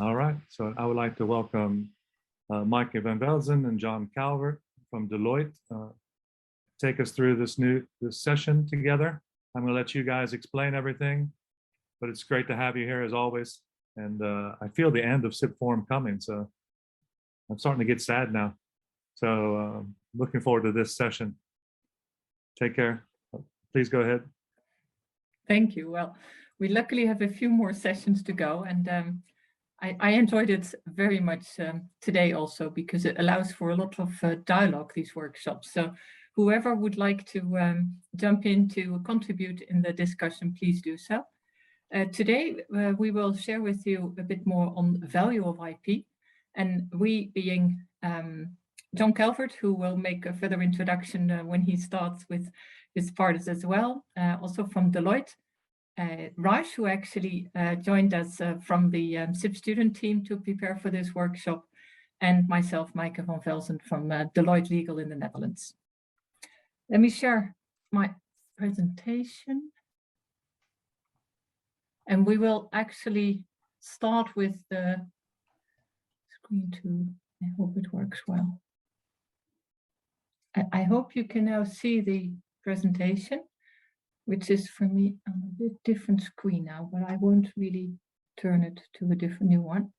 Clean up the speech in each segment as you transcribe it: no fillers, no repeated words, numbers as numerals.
All right, so I would like to welcome Maaike van Velzen and John Calvert from Deloitte. Take us through this session together. I'm going to let you guys explain everything, but it's great to have you here as always. And I feel the end of SIP Forum coming, so I'm starting to get sad now. So looking forward to this session. Take care. Please go ahead. Thank you. Well, we luckily have a few more sessions to go, and I enjoyed it very much today also because it allows for a lot of dialogue, these workshops. So whoever would like to jump in to contribute in the discussion, please do so. Today, we will share with you a bit more on the value of IP, and we being John Calvert, who will make a further introduction when he starts with his part as well, also from Deloitte. Raj, who actually joined us from the SIP student team to prepare for this workshop, and myself, Maaike van Velzen from Deloitte Legal in the Netherlands. Let me share my presentation. And we will actually start with the screen two. I hope it works well. I hope you can now see the presentation, which is for me on a bit different screen now, but I won't really turn it to a different new one.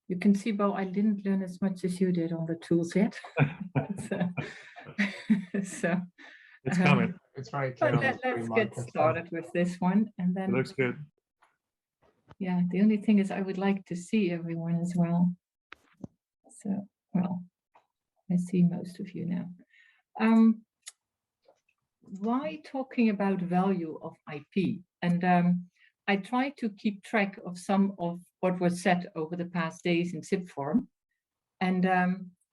You can see, Bo, I didn't learn as much as you did on the tools yet. So it's coming. It's very clear. Let's get started with this one, and then it looks good. Yeah, the only thing is I would like to see everyone as well. So, well, I see most of you now. Why talking about value of IP? And I try to keep track of some of what was said over the past days in SIP Forum. And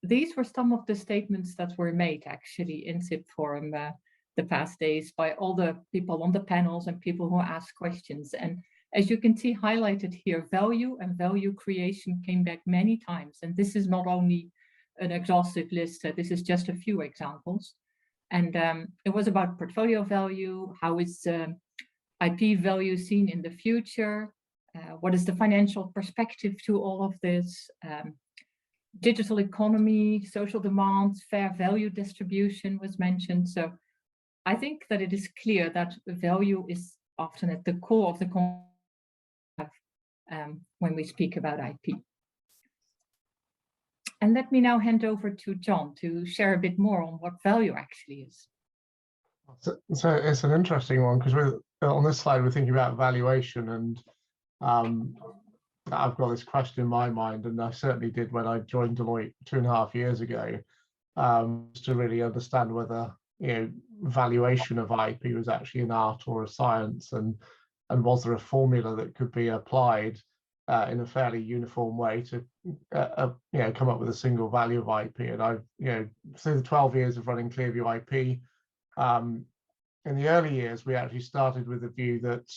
these were some of the statements that were made actually in SIP Forum the past days by all the people on the panels and people who asked questions. And as you can see highlighted here, value and value creation came back many times. And this is not only an exhaustive list, this is just a few examples. And it was about portfolio value, how is IP value seen in the future, what is the financial perspective to all of this, digital economy, social demands, fair value distribution was mentioned. So I think that it is clear that value is often at the core of the when we speak about IP. And let me now hand over to John to share a bit more on what value actually is. So it's an interesting one because we're on this slide, we're thinking about valuation, and I've got this question in my mind, and I certainly did when I joined Deloitte 2.5 years ago, to really understand whether valuation of IP was actually an art or a science, and was there a formula that could be applied in a fairly uniform way to come up with a single value of IP. And I've through the 12 years of running Clearview IP, in the early years we actually started with the view that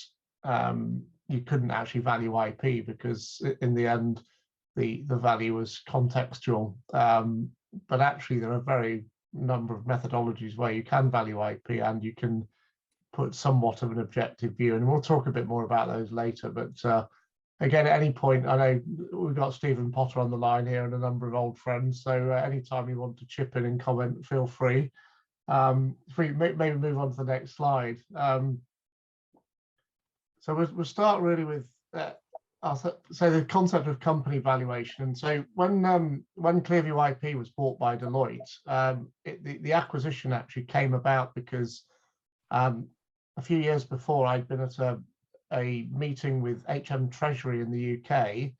you couldn't actually value IP because in the end the value was contextual, but actually there are a very number of methodologies where you can value IP and you can put somewhat of an objective view, and we'll talk a bit more about those later. But again, at any point, I know we've got Stephen Potter on the line here and a number of old friends, so anytime you want to chip in and comment, feel free. Maybe move on to the next slide. So we'll start really with I'll say the concept of company valuation. And so when Clearview IP was bought by Deloitte, the acquisition actually came about because a few years before I'd been at a meeting with HM Treasury in the UK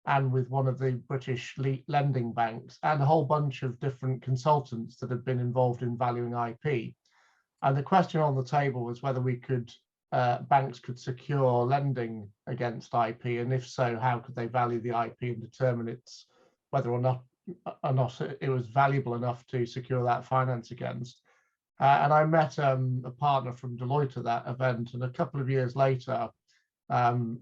and with one of the British lending banks and a whole bunch of different consultants that had been involved in valuing IP. And the question on the table was whether we could banks could secure lending against IP, and if so, how could they value the IP and determine whether or not it was valuable enough to secure that finance against. And I met a partner from Deloitte at that event, and a couple of years later, in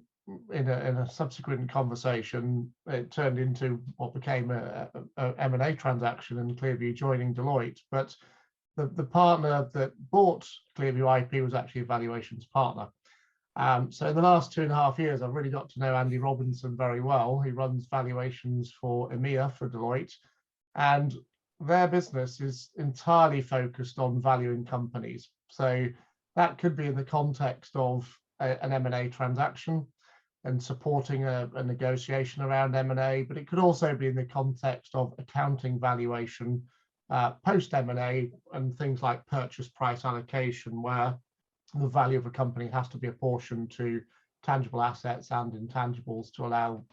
a subsequent conversation, it turned into what became a M&A transaction and Clearview joining Deloitte. But the partner that bought Clearview IP was actually a valuations partner. So in the last 2.5 years, I've really got to know Andy Robinson very well. He runs valuations for EMEA for Deloitte, and their business is entirely focused on valuing companies. So that could be in the context of an M&A transaction and supporting a negotiation around M&A, but it could also be in the context of accounting valuation post M&A and things like purchase price allocation, where the value of a company has to be apportioned to tangible assets and intangibles to allow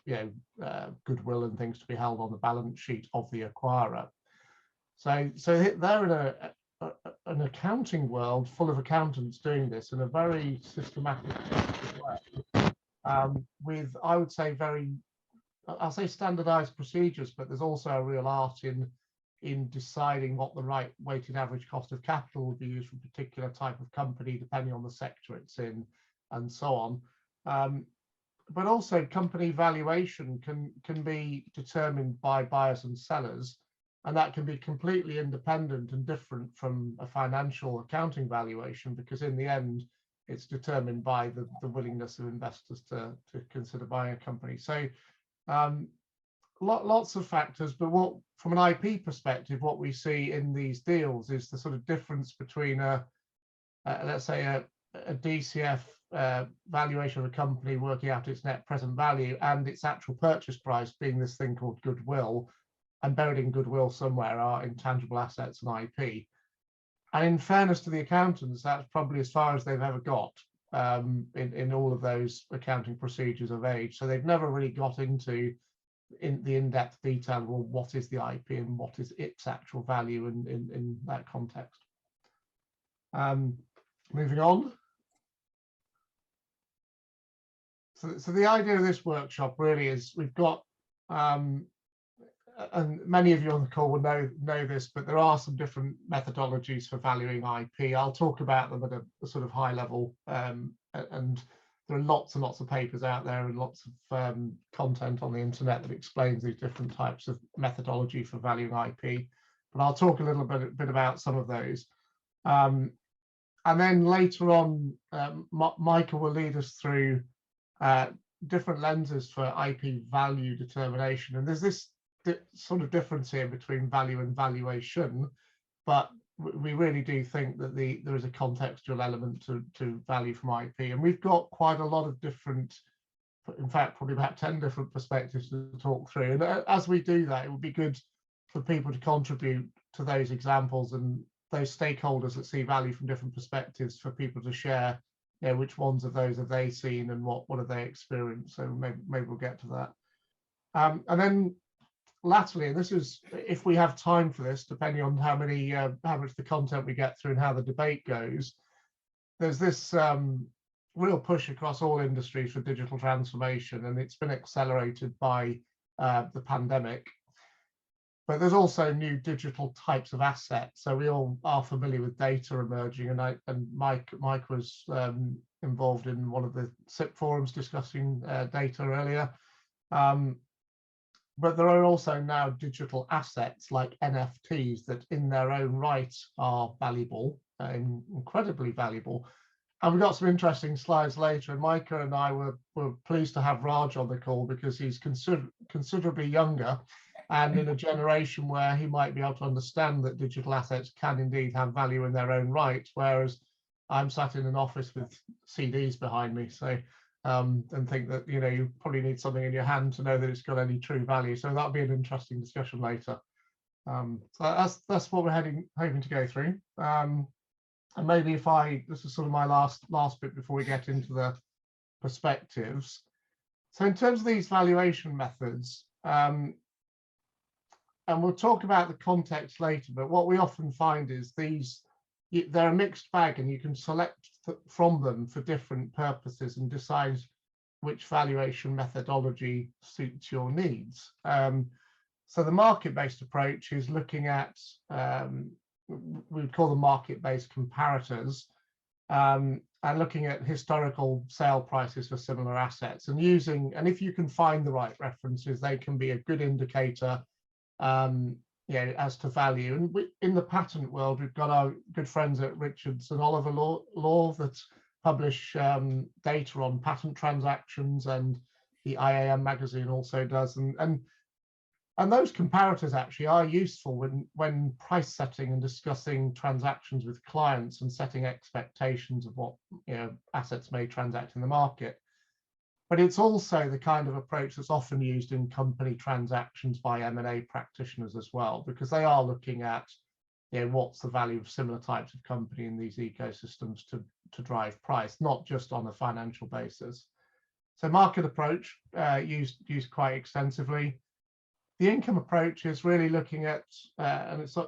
goodwill and things to be held on the balance sheet of the acquirer. So they're in an accounting world full of accountants doing this in a very systematic way, with, I would say, I'll say standardized procedures, but there's also a real art in deciding what the right weighted average cost of capital would be used for a particular type of company, depending on the sector it's in, and so on. But also company valuation can be determined by buyers and sellers, and that can be completely independent and different from a financial accounting valuation, because in the end, it's determined by the willingness of investors to consider buying a company. So lots of factors, but from an IP perspective, what we see in these deals is the sort of difference between let's say a DCF valuation of a company working out its net present value and its actual purchase price being this thing called goodwill, and buried in goodwill somewhere are intangible assets and IP. And in fairness to the accountants, that's probably as far as they've ever got in all of those accounting procedures of age. So they've never really got into the in-depth detail of, well, what is the IP and what is its actual value in that context. Moving on. So the idea of this workshop really is we've got, and many of you on the call will know this, but there are some different methodologies for valuing IP. I'll talk about them at a sort of high level, and there are lots and lots of papers out there and lots of content on the internet that explains these different types of methodology for valuing IP. But I'll talk a little bit about some of those. And then later on, Maaike will lead us through different lenses for IP value determination. And there's this sort of difference here between value and valuation, but we really do think that there is a contextual element to value from IP. And we've got quite a lot of different, in fact, probably about 10 different perspectives to talk through. And as we do that, it would be good for people to contribute to those examples and those stakeholders that see value from different perspectives, for people to share, which ones of those have they seen and what have they experienced. So maybe we'll get to that. And then lastly, and this is if we have time for this, depending on how much the content we get through and how the debate goes, there's this real push across all industries for digital transformation, and it's been accelerated by the pandemic. But there's also new digital types of assets. So we all are familiar with data emerging, and Maaike was involved in one of the SIP forums discussing data earlier. But there are also now digital assets like NFTs that in their own right are valuable, incredibly valuable. And we've got some interesting slides later. And Maaike and I were pleased to have Raj on the call, because he's considerably younger and in a generation where he might be able to understand that digital assets can indeed have value in their own right, whereas I'm sat in an office with CDs behind me. So and think that you probably need something in your hand to know that it's got any true value. So that'll be an interesting discussion later. So that's what we're hoping to go through. And maybe this is sort of my last bit before we get into the perspectives. So in terms of these valuation methods, and we'll talk about the context later, but what we often find is they're a mixed bag, and you can select from them for different purposes and decide which valuation methodology suits your needs. So the market-based approach is looking at, we would call them market-based comparators, and looking at historical sale prices for similar assets, and if you can find the right references, they can be a good indicator as to value. And in the patent world, we've got our good friends at Richards and Oliver Law that publish data on patent transactions, and the IAM magazine also does. And those comparators actually are useful when price setting and discussing transactions with clients and setting expectations of what assets may transact in the market. But it's also the kind of approach that's often used in company transactions by M&A practitioners as well, because they are looking at what's the value of similar types of company in these ecosystems to drive price, not just on a financial basis. So market approach used quite extensively. The income approach is really looking at, and it's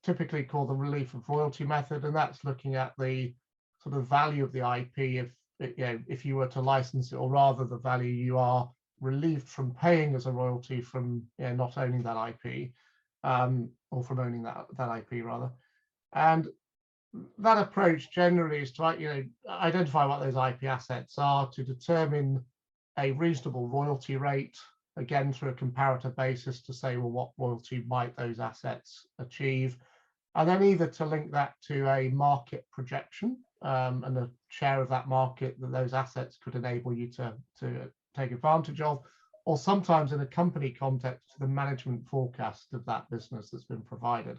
typically called the relief of royalty method, and that's looking at the sort of value of the IP if you were to license it, or rather the value you are relieved from paying as a royalty from not owning that IP, or from owning that IP rather. And that approach generally is to identify what those IP assets are, to determine a reasonable royalty rate, again through a comparator basis, to say, well, what royalty might those assets achieve, and then either to link that to a market projection and a share of that market that those assets could enable you to take advantage of, or sometimes in a company context to the management forecast of that business that's been provided.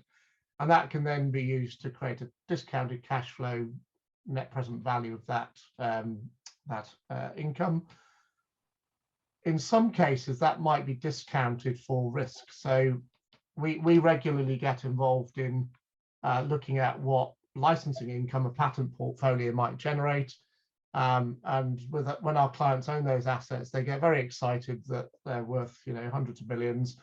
And that can then be used to create a discounted cash flow net present value of that income. In some cases, that might be discounted for risk. So we regularly get involved in looking at what licensing income a patent portfolio might generate. And when our clients own those assets, they get very excited that they're worth hundreds of millions.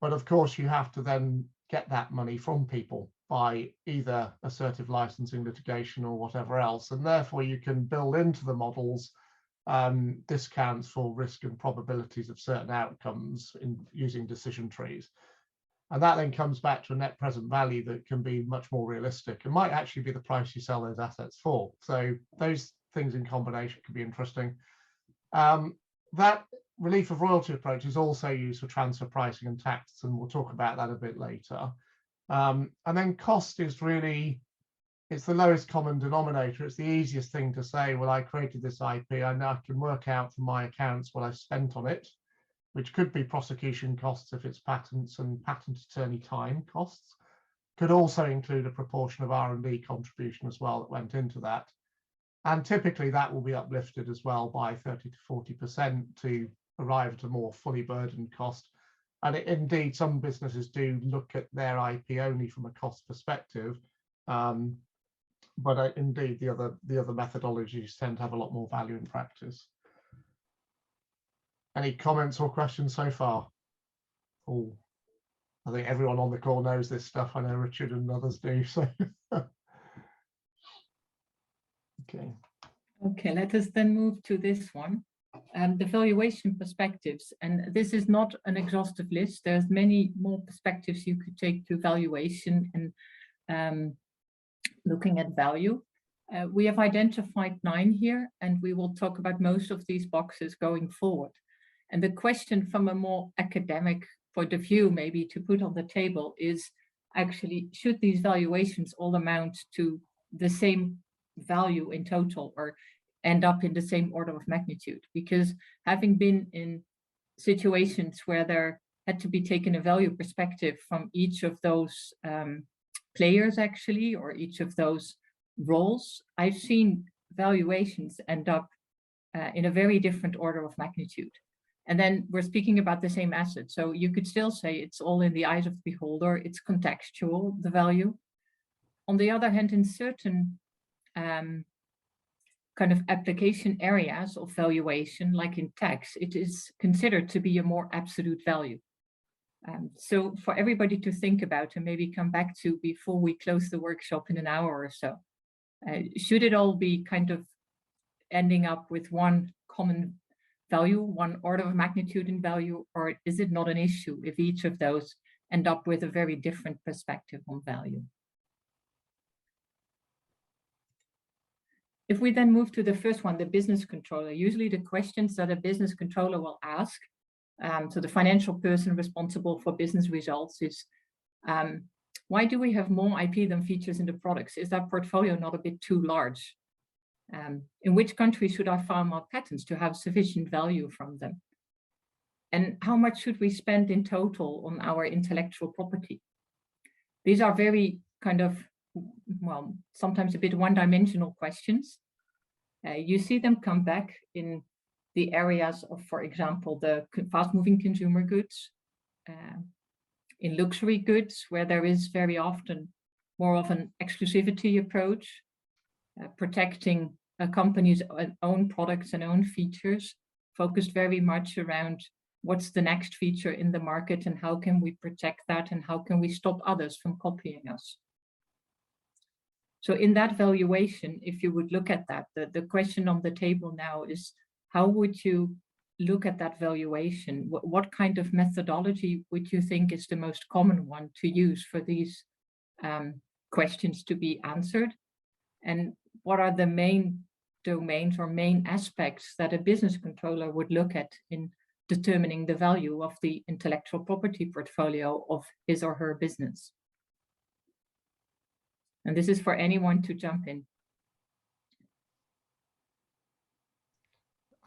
But of course, you have to then get that money from people by either assertive licensing, litigation, or whatever else. And therefore, you can build into the models discounts for risk and probabilities of certain outcomes in using decision trees. And that then comes back to a net present value that can be much more realistic and might actually be the price you sell those assets for. So those things in combination could be interesting. That relief of royalty approach is also used for transfer pricing and tax, and we'll talk about that a bit later. And then cost is really, it's the lowest common denominator. It's the easiest thing to say, well, I created this IP, I now can work out from my accounts what I spent on it, which could be prosecution costs if it's patents, and patent attorney time costs. Could also include a proportion of R&D contribution as well that went into that. And typically that will be uplifted as well by 30 to 40% to arrive at a more fully burdened cost. And indeed, some businesses do look at their IP only from a cost perspective. But indeed, the other methodologies tend to have a lot more value in practice. Any comments or questions so far? Oh, I think everyone on the call knows this stuff. I know Richard and others do. So, okay. Okay, let us then move to this one, the valuation perspectives. And this is not an exhaustive list. There's many more perspectives you could take to valuation and looking at value. We have identified 9 here, and we will talk about most of these boxes going forward. And the question from a more academic point of view, maybe to put on the table, is actually, should these valuations all amount to the same value in total, or end up in the same order of magnitude? Because having been in situations where there had to be taken a value perspective from each of those players actually, or each of those roles, I've seen valuations end up in a very different order of magnitude. And then we're speaking about the same asset. So you could still say it's all in the eyes of the beholder, it's contextual, the value. On the other hand, in certain kind of application areas of valuation, like in tax, it is considered to be a more absolute value. So for everybody to think about and maybe come back to before we close the workshop in an hour or so, should it all be kind of ending up with one common value, one order of magnitude in value, or is it not an issue if each of those end up with a very different perspective on value? If we then move to the first one, the business controller, usually the questions that a business controller will ask, so the financial person responsible for business results, is why do we have more IP than features in the products? Is that portfolio not a bit too large? In which country should I file my patents to have sufficient value from them? And how much should we spend in total on our intellectual property? These are very kind of, well, sometimes a bit one-dimensional questions. You see them come back in the areas of, for example, the fast-moving consumer goods, in luxury goods, where there is very often more of an exclusivity approach, protecting a company's own products and own features, focused very much around what's the next feature in the market and how can we protect that and how can we stop others from copying us. So in that valuation, if you would look at that, the question on the table now is, how would you look at that valuation? What kind of methodology would you think is the most common one to use for these questions to be answered? And what are the main domains or main aspects that a business controller would look at in determining the value of the intellectual property portfolio of his or her business? And this is for anyone to jump in.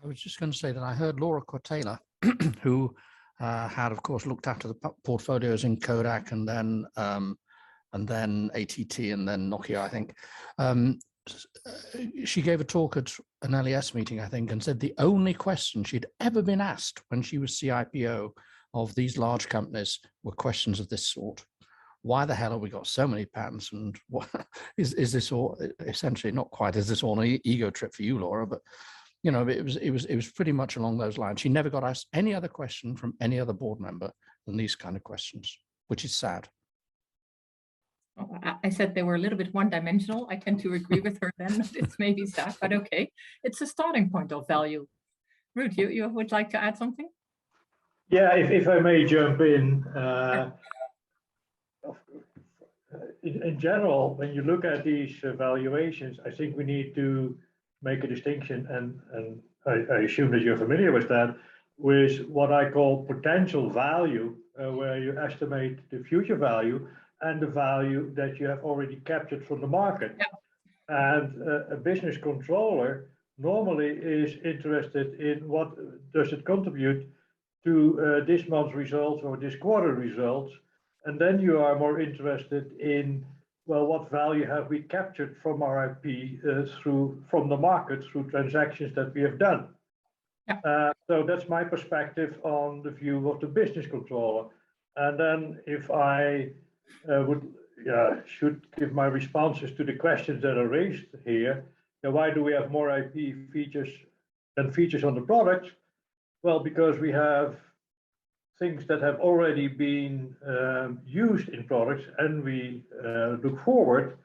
I was just going to say that I heard Laura Cortella, who had, of course, looked after the portfolios in Kodak and then ATT and then Nokia, I think. She gave a talk at an LES meeting, I think, and said the only question she'd ever been asked when she was CIPO of these large companies were questions of this sort. Why the hell have we got so many patents? And what is this all essentially not quite? Is this all an ego trip for you, Laura? But you know, it was pretty much along those lines. She never got asked any other question from any other board member than these kind of questions, which is sad. I said they were a little bit one-dimensional. I tend to agree with her then that it's maybe sad, but okay. It's a starting point of value. Ruud, you would like to add something? Yeah, if I may jump in. In general, when you look at these valuations, I think we need to make a distinction, and I assume that you're familiar with that, with what I call potential value, where you estimate the future value and the value that you have already captured from the market. Yeah. And a business controller normally is interested in what does it contribute to this month's results or this quarter results. And then you are more interested in, well, what value have we captured from our IP from the market through transactions that we have done. Yeah. So that's my perspective on the view of the business controller. And then if I should give my responses to the questions that are raised here, why do we have more IP features than features on the product? Well, because we have things that have already been used in products, and we look forward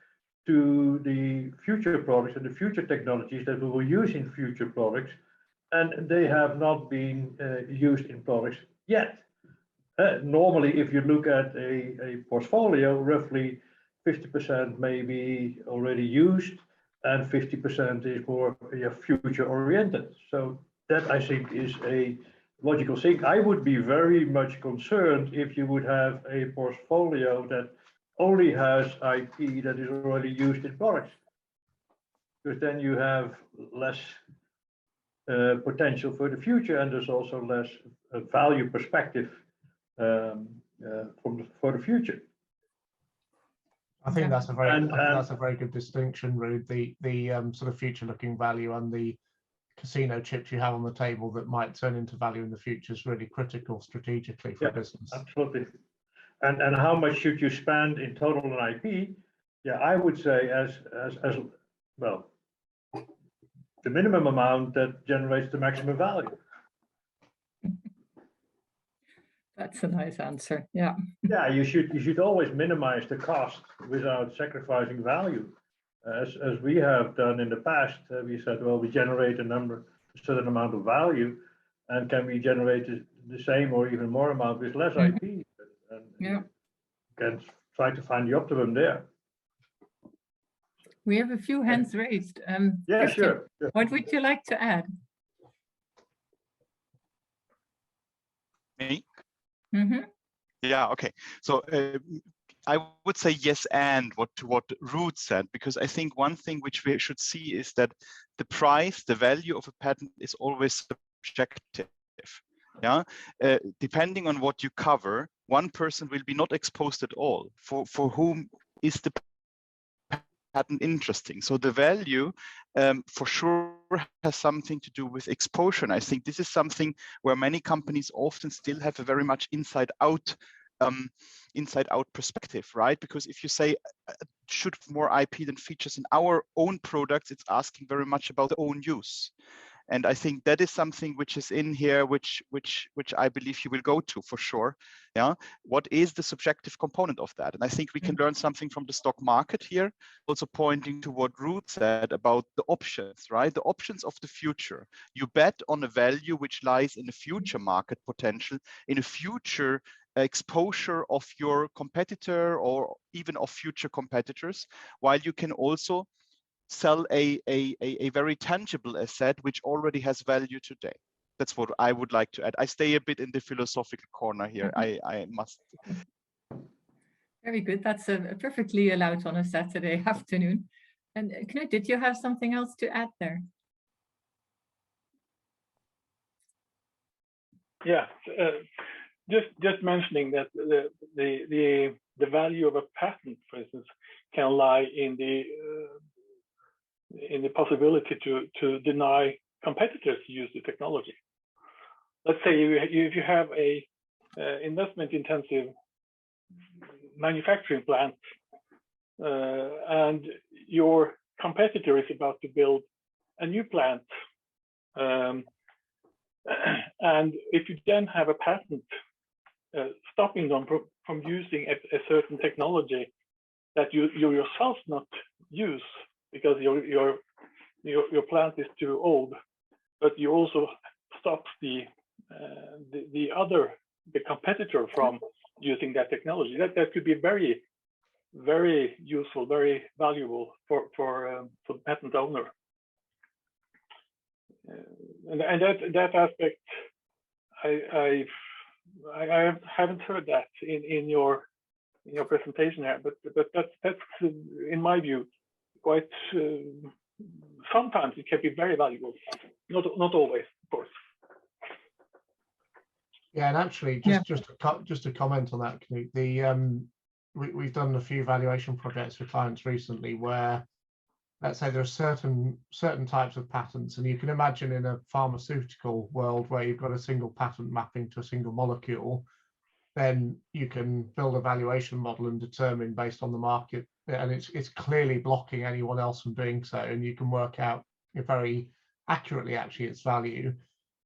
to the future products and the future technologies that we will use in future products, and they have not been used in products yet. Normally, if you look at a portfolio, roughly 50% may be already used and 50% is more future oriented. So that, I think, is a logical thing. I would be very much concerned if you would have a portfolio that only has IP that is already used in products, because then you have less potential for the future, and there's also less value perspective for the future. I think that's a very good distinction, Ruud. The sort of future-looking value and the casino chips you have on the table that might turn into value in the future is really critical strategically for business. Absolutely. And how much should you spend in total on IP? Yeah, I would say as well, the minimum amount that generates the maximum value. That's a nice answer. Yeah. Yeah, you should always minimize the cost without sacrificing value. As we have done in the past, we said, well, we generate a certain amount of value, and can we generate the same or even more amount with less IP? And yeah, can try to find the optimum there. We have a few hands raised. Yeah, Christian, sure. what would you like to add? Me? Mm-hmm. Yeah, okay. So I would say yes, and what Ruth said, because I think one thing which we should see is that the price, the value of a patent is always subjective. Yeah, depending on what you cover, one person will be not exposed at all. For whom is the patent interesting? So the value for sure has something to do with exposure. And I think this is something where many companies often still have a very much inside out perspective, right? Because if you say should more IP than features in our own products, it's asking very much about the own use. And I think that is something which is in here, which I believe you will go to for sure. Yeah, what is the subjective component of that? And I think we can learn something from the stock market here, also pointing to what Ruth said about the options, right? The options of the future. You bet on a value which lies in a future market potential, in a future exposure of your competitor or even of future competitors, while you can also sell a very tangible asset which already has value today. That's what I would like to add. I stay a bit in the philosophical corner here. I must. Very good. That's perfectly allowed on a Saturday afternoon. And Knut, did you have something else to add there? Yeah, just mentioning that the value of a patent, for instance, can lie in the possibility to deny competitors to use the technology. Let's say if you have a investment-intensive manufacturing plant and your competitor is about to build a new plant, and if you then have a patent stopping them from using a certain technology that you yourself not use, because your plant is too old, but you also stop the competitor from using that technology. That could be very, very useful, very valuable for the patent owner. And that aspect, I haven't heard that in your presentation here, but that's in my view quite sometimes it can be very valuable, not always, of course. Yeah, and actually just to comment on that, Knut, we've done a few valuation projects for clients recently where, let's say, there are certain types of patents, and you can imagine in a pharmaceutical world where you've got a single patent mapping to a single molecule, then you can build a valuation model and determine based on the market, and it's clearly blocking anyone else from doing so, and you can work out very accurately actually its value.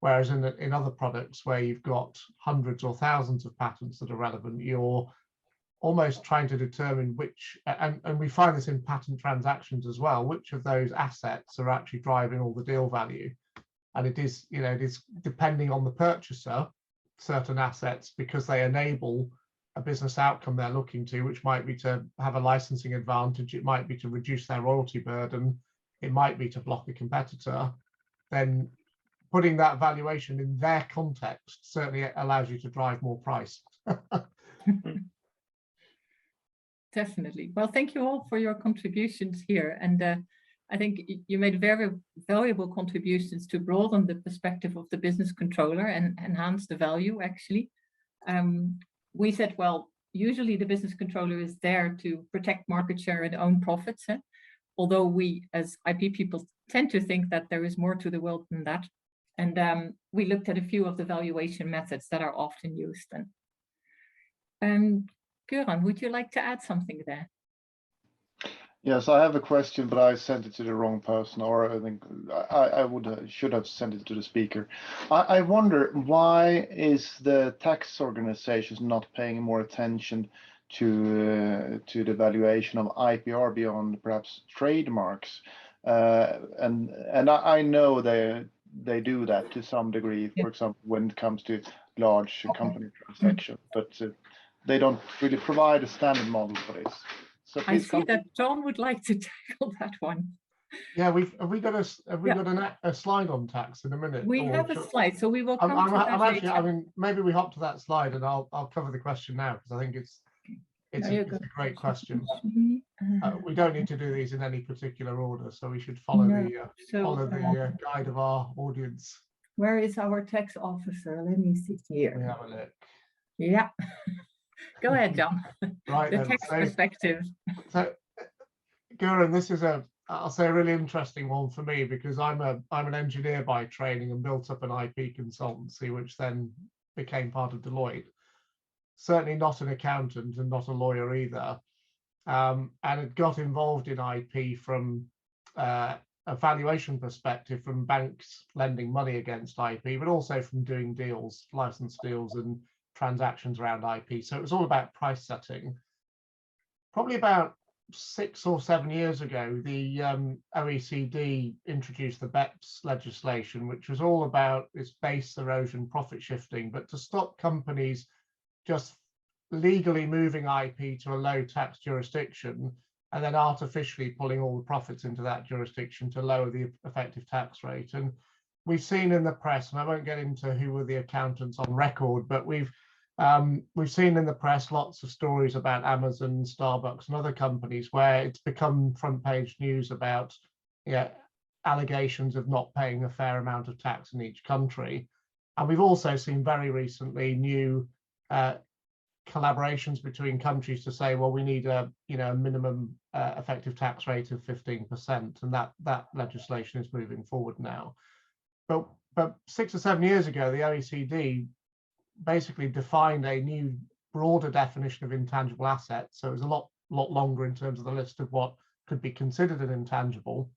Whereas in other products where you've got hundreds or thousands of patents that are relevant, you're almost trying to determine which, and we find this in patent transactions as well, which of those assets are actually driving all the deal value. And it is depending on the purchaser, certain assets, because they enable a business outcome they're looking to, which might be to have a licensing advantage, it might be to reduce their royalty burden, it might be to block a competitor, then putting that valuation in their context certainly allows you to drive more price. Definitely. Well, thank you all for your contributions here. And I think you made very valuable contributions to broaden the perspective of the business controller and enhance the value, actually. We said, well, usually the business controller is there to protect market share and own profits. Although we, as IP people, tend to think that there is more to the world than that. And we looked at a few of the valuation methods that are often used. And Göran, would you like to add something there? Yes, I have a question, but I sent it to the wrong person, or I think I should have sent it to the speaker. I wonder, why is the tax organizations not paying more attention to the valuation of IPR beyond perhaps trademarks? And I know they do that to some degree, for example, when it comes to large company transactions, but they don't really provide a standard model for this. So I see that John would like to tackle that one. Yeah, have we got a slide on tax in a minute? We have a slide, so we will come to that later. I mean, maybe we hop to that slide and I'll cover the question now, because I think it's It's There you it's go. a great question. Uh, We don't need to do these in any particular order, so we should follow No. the So, guide of our audience. where is our tax officer? Let me see We here. have a look. Yeah. Go ahead, John. Right The then. tax perspective. So, Göran, this is I'll say a really interesting one for me, because I'm an engineer by training and built up an IP consultancy, which then became part of Deloitte. Certainly not an accountant and not a lawyer either. And it got involved in IP from a valuation perspective, from banks lending money against IP, but also from doing deals, license deals and transactions around IP. So it was all about price setting. Probably about 6 or 7 years ago, the OECD introduced the BEPS legislation, which was all about this base erosion profit shifting, but to stop companies just legally moving IP to a low tax jurisdiction and then artificially pulling all the profits into that jurisdiction to lower the effective tax rate. And we've seen in the press, and I won't get into who were the accountants on record, but we've seen in the press lots of stories about Amazon, Starbucks and other companies where it's become front page news about allegations of not paying a fair amount of tax in each country. And we've also seen very recently new collaborations between countries to say, well, we need a minimum effective tax rate of 15%, and that legislation is moving forward now. But 6 or 7 years ago, the OECD basically defined a new broader definition of intangible assets. So it was a lot longer in terms of the list of what could be considered an intangible.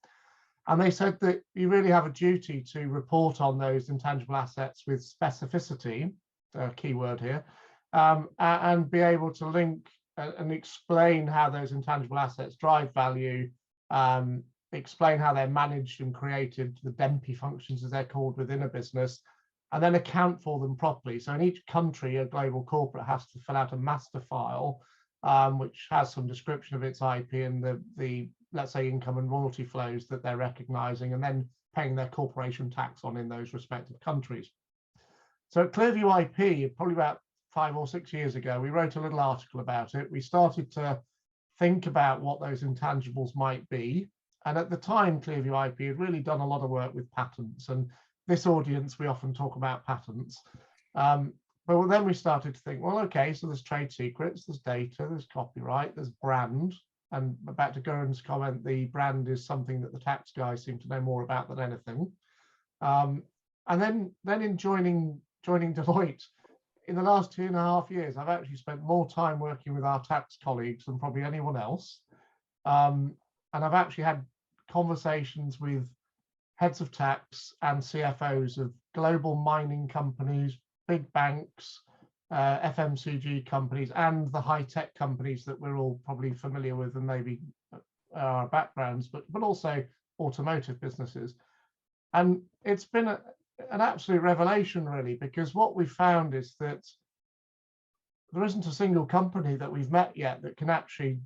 And they said that you really have a duty to report on those intangible assets with specificity, a key word here, and be able to link and explain how those intangible assets drive value, explain how they're managed and created, the DEMPI functions as they're called within a business, and then account for them properly. So in each country, a global corporate has to fill out a master file, which has some description of its IP and the let's say income and royalty flows that they're recognizing and then paying their corporation tax on in those respective countries. So at Clearview IP, probably about 5 or 6 years ago, we wrote a little article about it. We started to think about what those intangibles might be. And at the time, Clearview IP had really done a lot of work with patents. And this audience, we often talk about patents. But then we started to think, well, okay, so there's trade secrets, there's data, there's copyright, there's brand. And back to Göran's comment, the brand is something that the tax guys seem to know more about than anything. And then in joining Deloitte, in the last 2.5 years, I've actually spent more time working with our tax colleagues than probably anyone else. And I've actually had conversations with heads of tax and CFOs of global mining companies, big banks, FMCG companies, and the high-tech companies that we're all probably familiar with and maybe our backgrounds, but also automotive businesses. And it's been an absolute revelation, really, because what we've found is that there isn't a single company that we've met yet that can actually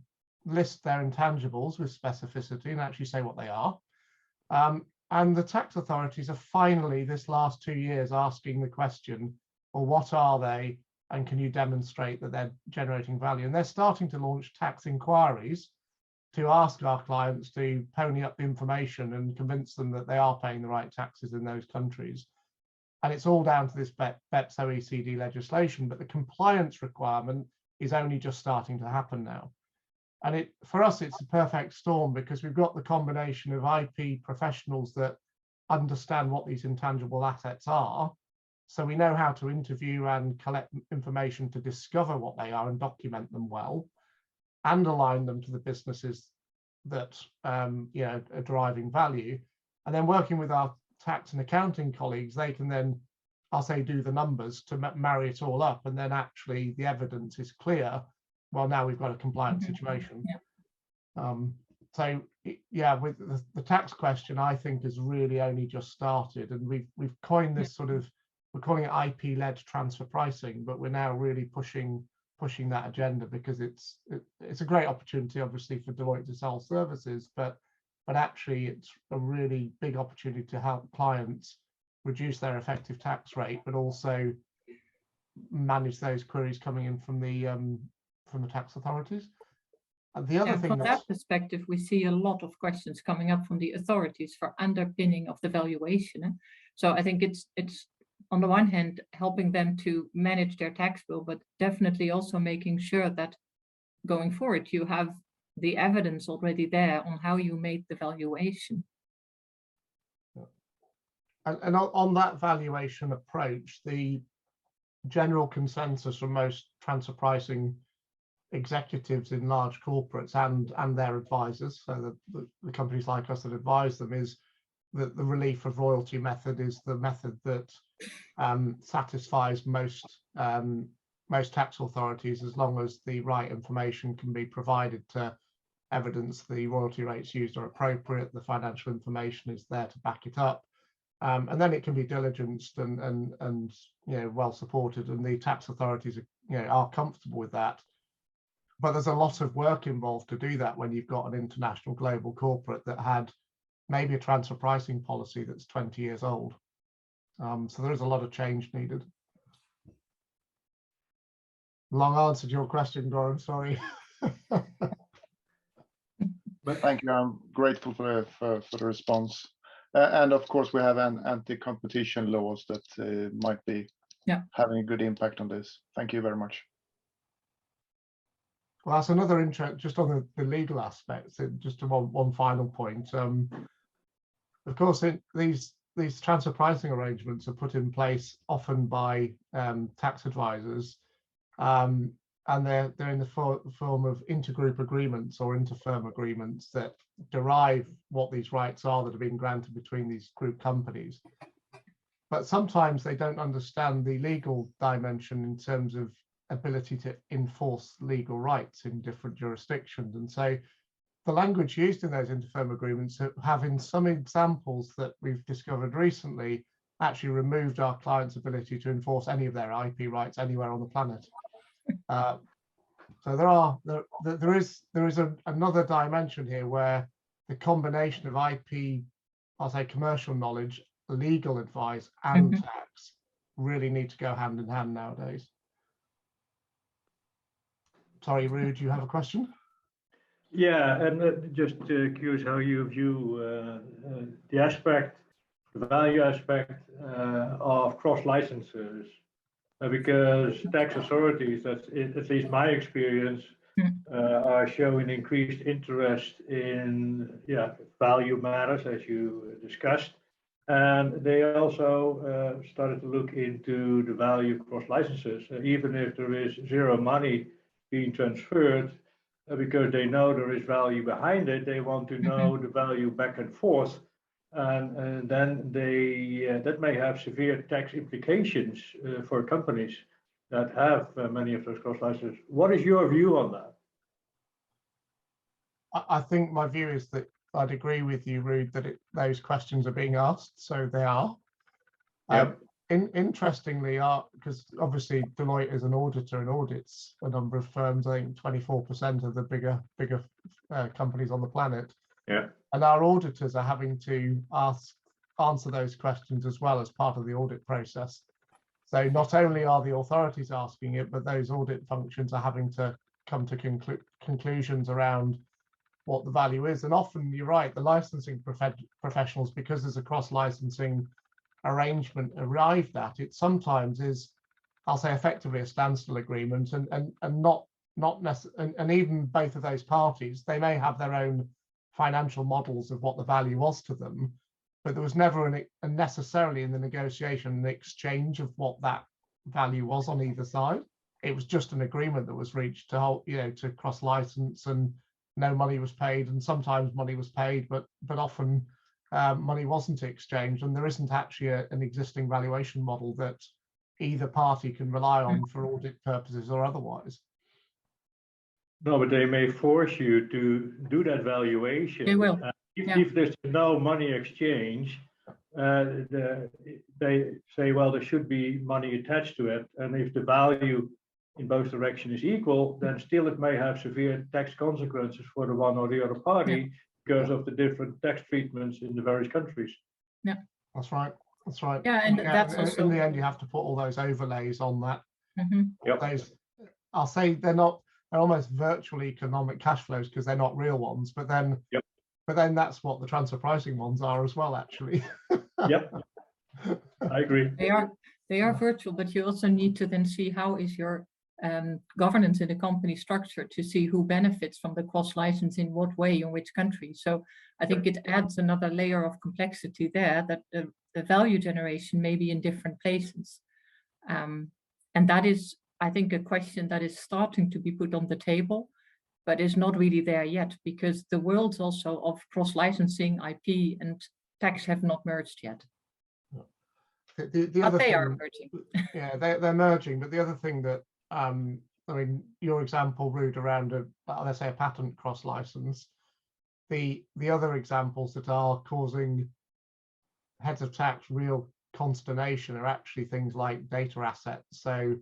list their intangibles with specificity and actually say what they are. And the tax authorities are finally, this last 2 years, asking the question, well, what are they? And can you demonstrate that they're generating value? And they're starting to launch tax inquiries to ask our clients to pony up the information and convince them that they are paying the right taxes in those countries. And it's all down to this BEPS OECD legislation, but the compliance requirement is only just starting to happen now. And for us, it's a perfect storm because we've got the combination of IP professionals that understand what these intangible assets are. So we know how to interview and collect information to discover what they are and document them well, and align them to the businesses that are driving value. And then working with our tax and accounting colleagues, they can then, I'll say, do the numbers to marry it all up. And then actually the evidence is clear. Well, now we've got a compliant situation. Yeah. So yeah, with the tax question, I think has really only just started, and we've coined this sort of, we're calling it IP-led transfer pricing, but we're now really pushing that agenda because it's a great opportunity, obviously, for Deloitte to sell services, but actually it's a really big opportunity to help clients reduce their effective tax rate, but also manage those queries coming in from from the tax authorities. And the other Yeah, thing from that's that perspective, we see a lot of questions coming up from the authorities for underpinning of the valuation. So I think it's on the one hand helping them to manage their tax bill, but definitely also making sure that going forward you have the evidence already there on how you made the valuation. and on that valuation approach, the general consensus from most transfer pricing executives in large corporates and their advisors, so the companies like us that advise them, is that the relief of royalty method is the method that satisfies most tax authorities, as long as the right information can be provided to evidence the royalty rates used are appropriate, the financial information is there to back it up, and then it can be diligenced and well supported, and the tax authorities are comfortable with that. But there's a lot of work involved to do that when you've got an international global corporate that had maybe a transfer pricing policy that's 20 years old. So there is a lot of change needed. Long answer to your question, Goran, sorry. But thank you. I'm grateful for the response. And of course, we have anti-competition laws that might be having a good impact on this. Thank you very much. Well, that's another interest, just on the legal aspects. Just one final point. Of course, these transfer pricing arrangements are put in place often by tax advisors, and they're in the form of intergroup agreements or interfirm agreements that derive what these rights are that are being granted between these group companies. But sometimes they don't understand the legal dimension in terms of ability to enforce legal rights in different jurisdictions. And so the language used in those interfirm agreements have, in some examples that we've discovered recently, actually removed our clients' ability to enforce any of their IP rights anywhere on the planet. So there is another dimension here where the combination of IP, I'll say commercial knowledge, legal advice, and tax really need to go hand in hand nowadays. Sorry, Ru, do you have a question? Yeah, and just curious how you view the aspect, the value aspect of cross licenses, because tax authorities, that's at least my experience, are showing increased interest in value matters, as you discussed, and they also started to look into the value cross licenses, even if there is zero money being transferred, because they know there is value behind it. They want to know the value back and forth, and then that may have severe tax implications for companies that have many of those cross licenses. What is your view on that? I think my view is that I'd agree with you, Ruud, that those questions are being asked, so they are. Interestingly, because obviously Deloitte is an auditor and audits a number of firms, I think 24% of the bigger companies on the planet. Yeah. And our auditors are having to answer those questions as well as part of the audit process. So not only are the authorities asking it, but those audit functions are having to come to conclusions around what the value is. And often, you're right, the licensing professionals, because there's a cross-licensing arrangement arrived at, it sometimes is, I'll say, effectively a standstill agreement, and not necessarily, and even both of those parties, they may have their own financial models of what the value was to them, but there was never necessarily in the negotiation an exchange of what that value was on either side. It was just an agreement that was reached to help, to cross-license, and no money was paid, and sometimes money was paid, but often money wasn't exchanged, and there isn't actually an existing valuation model that either party can rely on for audit purposes or otherwise. No, but they may force you to do that valuation. They will. If there's no money exchange, they say, well, there should be money attached to it, and if the value in both directions is equal, then still it may have severe tax consequences for the one or the other party because of the different tax treatments in the various countries. Yeah, that's right. That's right. Yeah, and that's also in the end, you have to put all those overlays on that. Yep. Those, I'll say, they're not they're almost virtual economic cash flows because they're not real ones. But then, Yep. but then that's what the transfer pricing ones are as well, actually. Yep, I agree. They are virtual, but you also need to then see how is your governance in the company structure to see who benefits from the cross license in what way in which country. So I think it adds another layer of complexity there, that the value generation may be in different places. And that is, I think, a question that is starting to be put on the table, but is not really there yet, because the worlds also of cross licensing, IP and tax have not merged yet. The other But they thing, are merging. yeah, they're merging. But the other thing that, I mean, your example, Ruud, around let's say a patent cross license. The other examples that are causing heads of tax real consternation are actually things like data assets. So,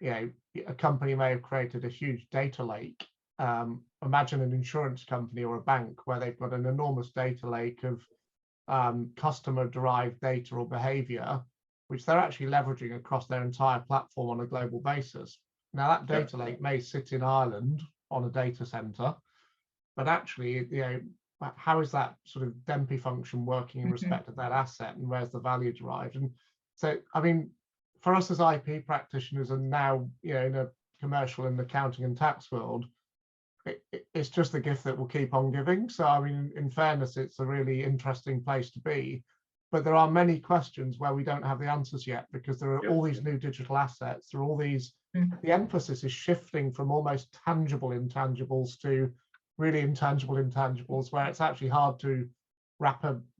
you know, a company may have created a huge data lake. Imagine an insurance company or a bank where they've got an enormous data lake of customer-derived data or behavior, which they're actually leveraging across their entire platform on a global basis. Now, that data lake may sit in Ireland on a data center, but actually, you know, how is that sort of DEMPI function working in respect of that asset, and where's the value derived? And so, I mean, for us as IP practitioners, and now, you know, in a commercial and accounting and tax world, it's just the gift that will keep on giving. So, I mean, in fairness, it's a really interesting place to be. But there are many questions where we don't have the answers yet, because there are all these new digital assets. There are all these, the emphasis is shifting from almost tangible intangibles to really intangible intangibles, where it's actually hard to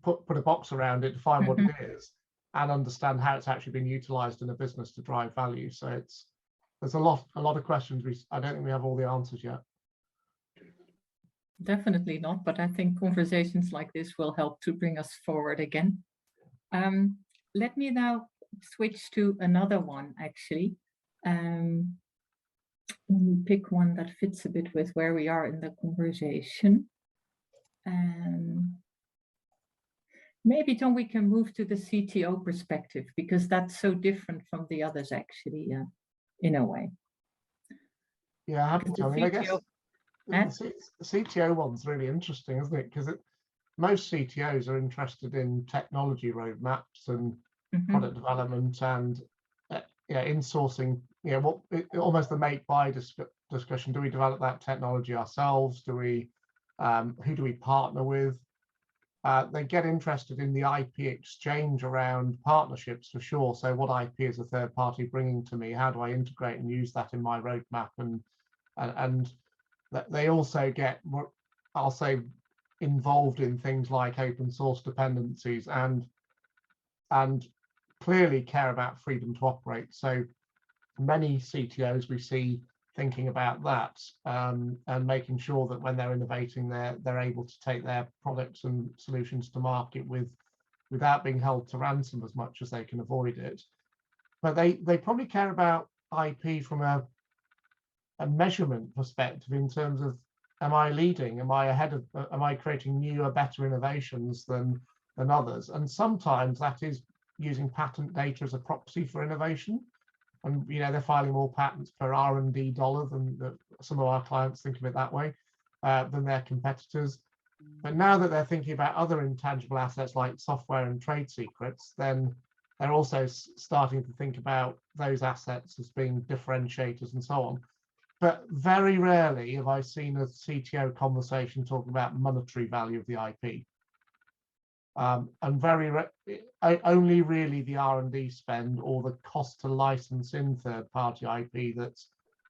put a box around it, define what it is, and understand how it's actually been utilized in a business to drive value. So there's a lot of questions. I don't think we have all the answers yet. Definitely not, but I think conversations like this will help to bring us forward again. Let me now switch to another one, actually. Let me pick one that fits a bit with where we are in the conversation. Maybe, John, we can move to the CTO perspective, because that's so different from the others, actually, in a way. Yeah, happy to. I mean, I guess the CTO one's really interesting, isn't it? Because most CTOs are interested in technology roadmaps and product development and insourcing. You know, almost the make-buy discussion. Do we develop that technology ourselves? Do we? Who do we partner with? They get interested in the IP exchange around partnerships, for sure. So, what IP is a third party bringing to me? How do I integrate and use that in my roadmap? And they also get, I'll say, involved in things like open source dependencies and clearly care about freedom to operate. So many CTOs we see thinking about that and making sure that when they're innovating, they're able to take their products and solutions to market without being held to ransom as much as they can avoid it. But they probably care about IP from a measurement perspective, in terms of, am I leading? Am I ahead of? Am I creating newer, better innovations than others? And sometimes that is using patent data as a proxy for innovation. And you know, they're filing more patents per R&D dollar than some of our clients think of it that way, than their competitors. But now that they're thinking about other intangible assets like software and trade secrets, then they're also starting to think about those assets as being differentiators and so on. But very rarely have I seen a CTO conversation talking about monetary value of the IP. And only really the R&D spend or the cost to license in third-party IP that's,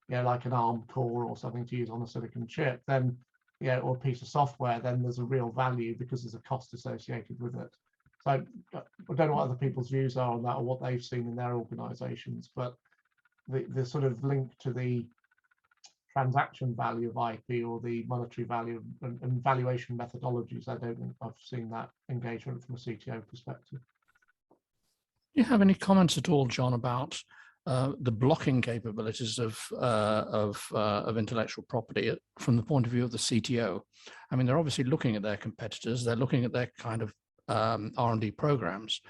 you know, like an ARM core or something to use on a silicon chip, then, you know, or a piece of software, then there's a real value because there's a cost associated with it. So I don't know what other people's views are on that or what they've seen in their organizations, but the sort of link to the transaction value of IP or the monetary value and valuation methodologies, I don't think I've seen that engagement from a CTO perspective. Do you have any comments at all, John, about the blocking capabilities of intellectual property from the point of view of the CTO? I mean, they're obviously looking at their competitors, they're looking at their kind of R&D programs,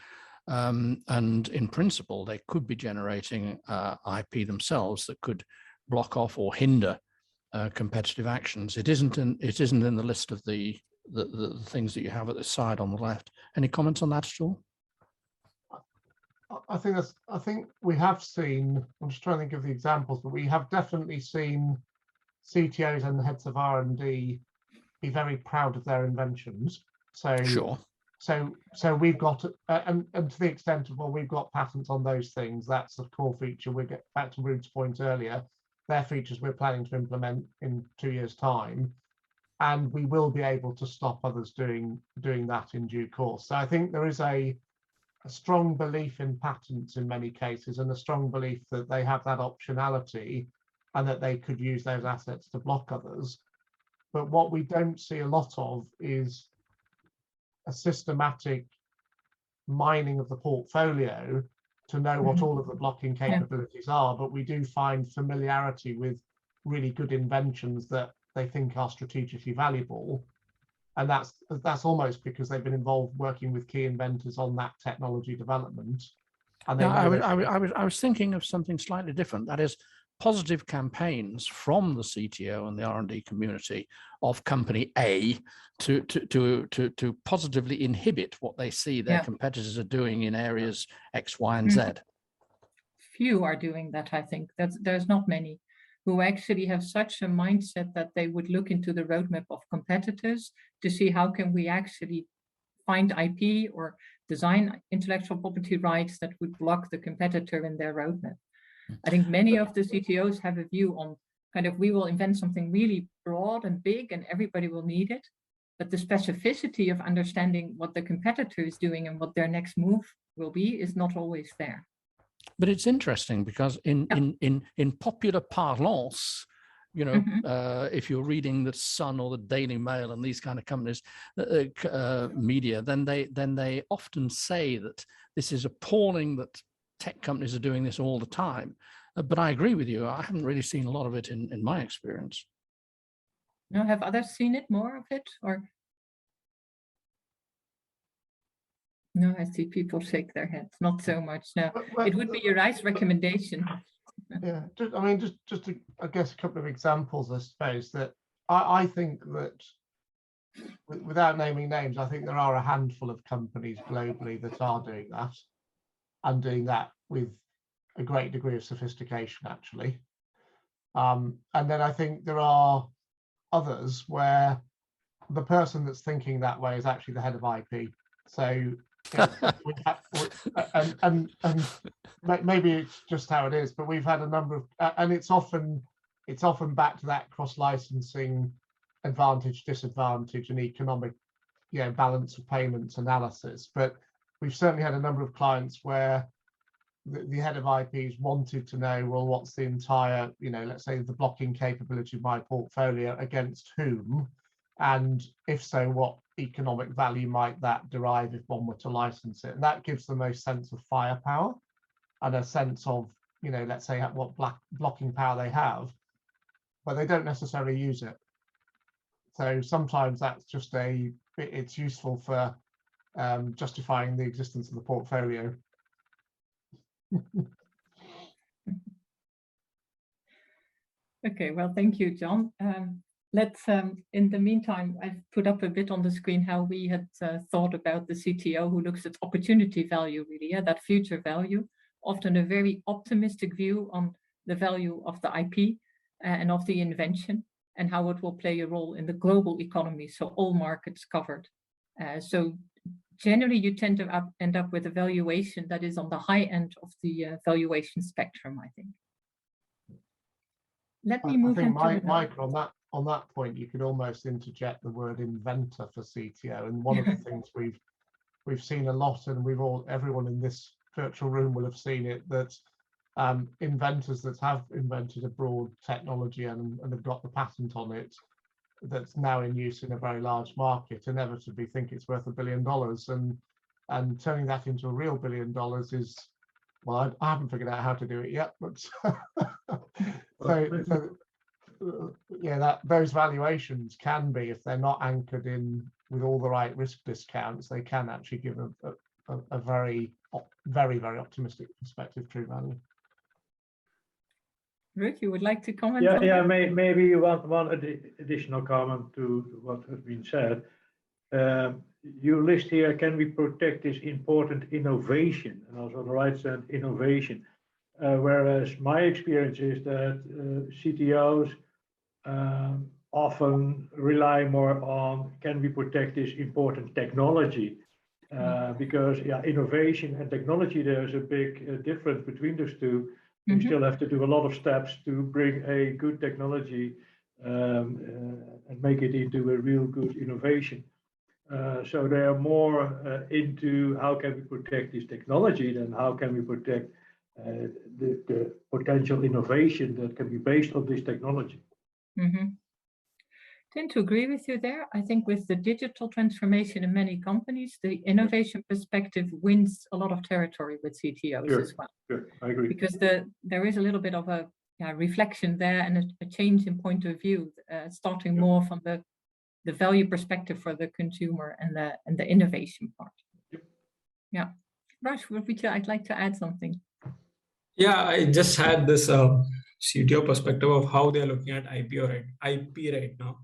and in principle, they could be generating IP themselves that could block off or hinder competitive actions. It isn't in the list of the things that you have at the side on the left. Any comments on that at all? I think we have seen, I'm just trying to think of the examples, but we have definitely seen CTOs and heads of R&D be very proud of their inventions. So Sure. So we've got, and to the extent of, well, we've got patents on those things, that's the core feature. We get back to Ruud's point earlier, they're features we're planning to implement in 2 years' time, and we will be able to stop others doing that in due course. So I think there is a strong belief in patents in many cases, and a strong belief that they have that optionality and that they could use those assets to block others. But what we don't see a lot of is a systematic mining of the portfolio to know what all of the blocking capabilities are, but we do find familiarity with really good inventions that they think are strategically valuable. And that's almost because they've been involved working with key inventors on that technology development. And they I was thinking of something slightly different. That is, positive campaigns from the CTO and the R&D community of company A to positively inhibit what they see their competitors are doing in areas X, Y, and Z. Few are doing that, I think. There's not many who actually have such a mindset that they would look into the roadmap of competitors to see how can we actually find IP or design intellectual property rights that would block the competitor in their roadmap. I think many of the CTOs have a view on kind of, we will invent something really broad and big and everybody will need it. But the specificity of understanding what the competitor is doing and what their next move will be is not always there. But it's interesting because in popular parlance, you know, if you're reading the Sun or the Daily Mail and these kind of companies, media, then they often say that this is appalling that tech companies are doing this all the time. But I agree with you. I haven't really seen a lot of it in my experience. No, have others seen it, more of it, or? No, I see people shake their heads. Not so much. No, it would be a nice recommendation. Yeah, I mean, just to, I guess, a couple of examples, I suppose, that I think that, without naming names, I think there are a handful of companies globally that are doing that, and doing that with a great degree of sophistication, actually. And then I think there are others where the person that's thinking that way is actually the head of IP. So, and maybe it's just how it is, but we've had a number of, and it's often back to that cross-licensing advantage, disadvantage, and economic, balance of payments analysis. But we've certainly had a number of clients where the head of IPs wanted to know, well, what's the entire, let's say the blocking capability of my portfolio against whom? And if so, what economic value might that derive if one were to license it? And that gives the most sense of firepower and a sense of, let's say what blocking power they have, but they don't necessarily use it. So sometimes that's just it's useful for justifying the existence of the portfolio. Okay, well, thank you, John. Let's, in the meantime, I've put up a bit on the screen how we had thought about the CTO who looks at opportunity value, really, that future value, often a very optimistic view on the value of the IP and of the invention and how it will play a role in the global economy, so all markets covered. So generally, you tend to end up with a valuation that is on the high end of the valuation spectrum, I think. Let me move on. Maaike, on that point, you could almost interject the word inventor for CTO. And one of the things we've seen a lot, and everyone in this virtual room will have seen it, that inventors that have invented a broad technology and have got the patent on it, that's now in use in a very large market, inevitably think it's worth $1 billion, and turning that into a real $1 billion is, well, I haven't figured out how to do it yet, but those valuations can be, if they're not anchored in with all the right risk discounts, they can actually give a very, very, very optimistic perspective true value. Ruud, you would like to comment? Yeah, on yeah. that? Maybe one additional comment to what has been said. You list here, can we protect this important innovation? And also on the right side, innovation. Whereas my experience is that CTOs often rely more on, can we protect this important technology? Because yeah, innovation and technology, there's a big difference between those two. You still have to do a lot of steps to bring a good technology and make it into a real good innovation. So they are more into how can we protect this technology than how can we protect the potential innovation that can be based on this technology. Tend to agree with you there. I think with the digital transformation in many companies, the innovation perspective wins a lot of territory with CTOs as well. Sure, I agree. Because there is a little bit of a reflection there and a change in point of view, starting more from the value perspective for the consumer and the innovation part. Yeah, Raj, I'd like to add something. Yeah, I just had this CTO perspective of how they're looking at IP right now.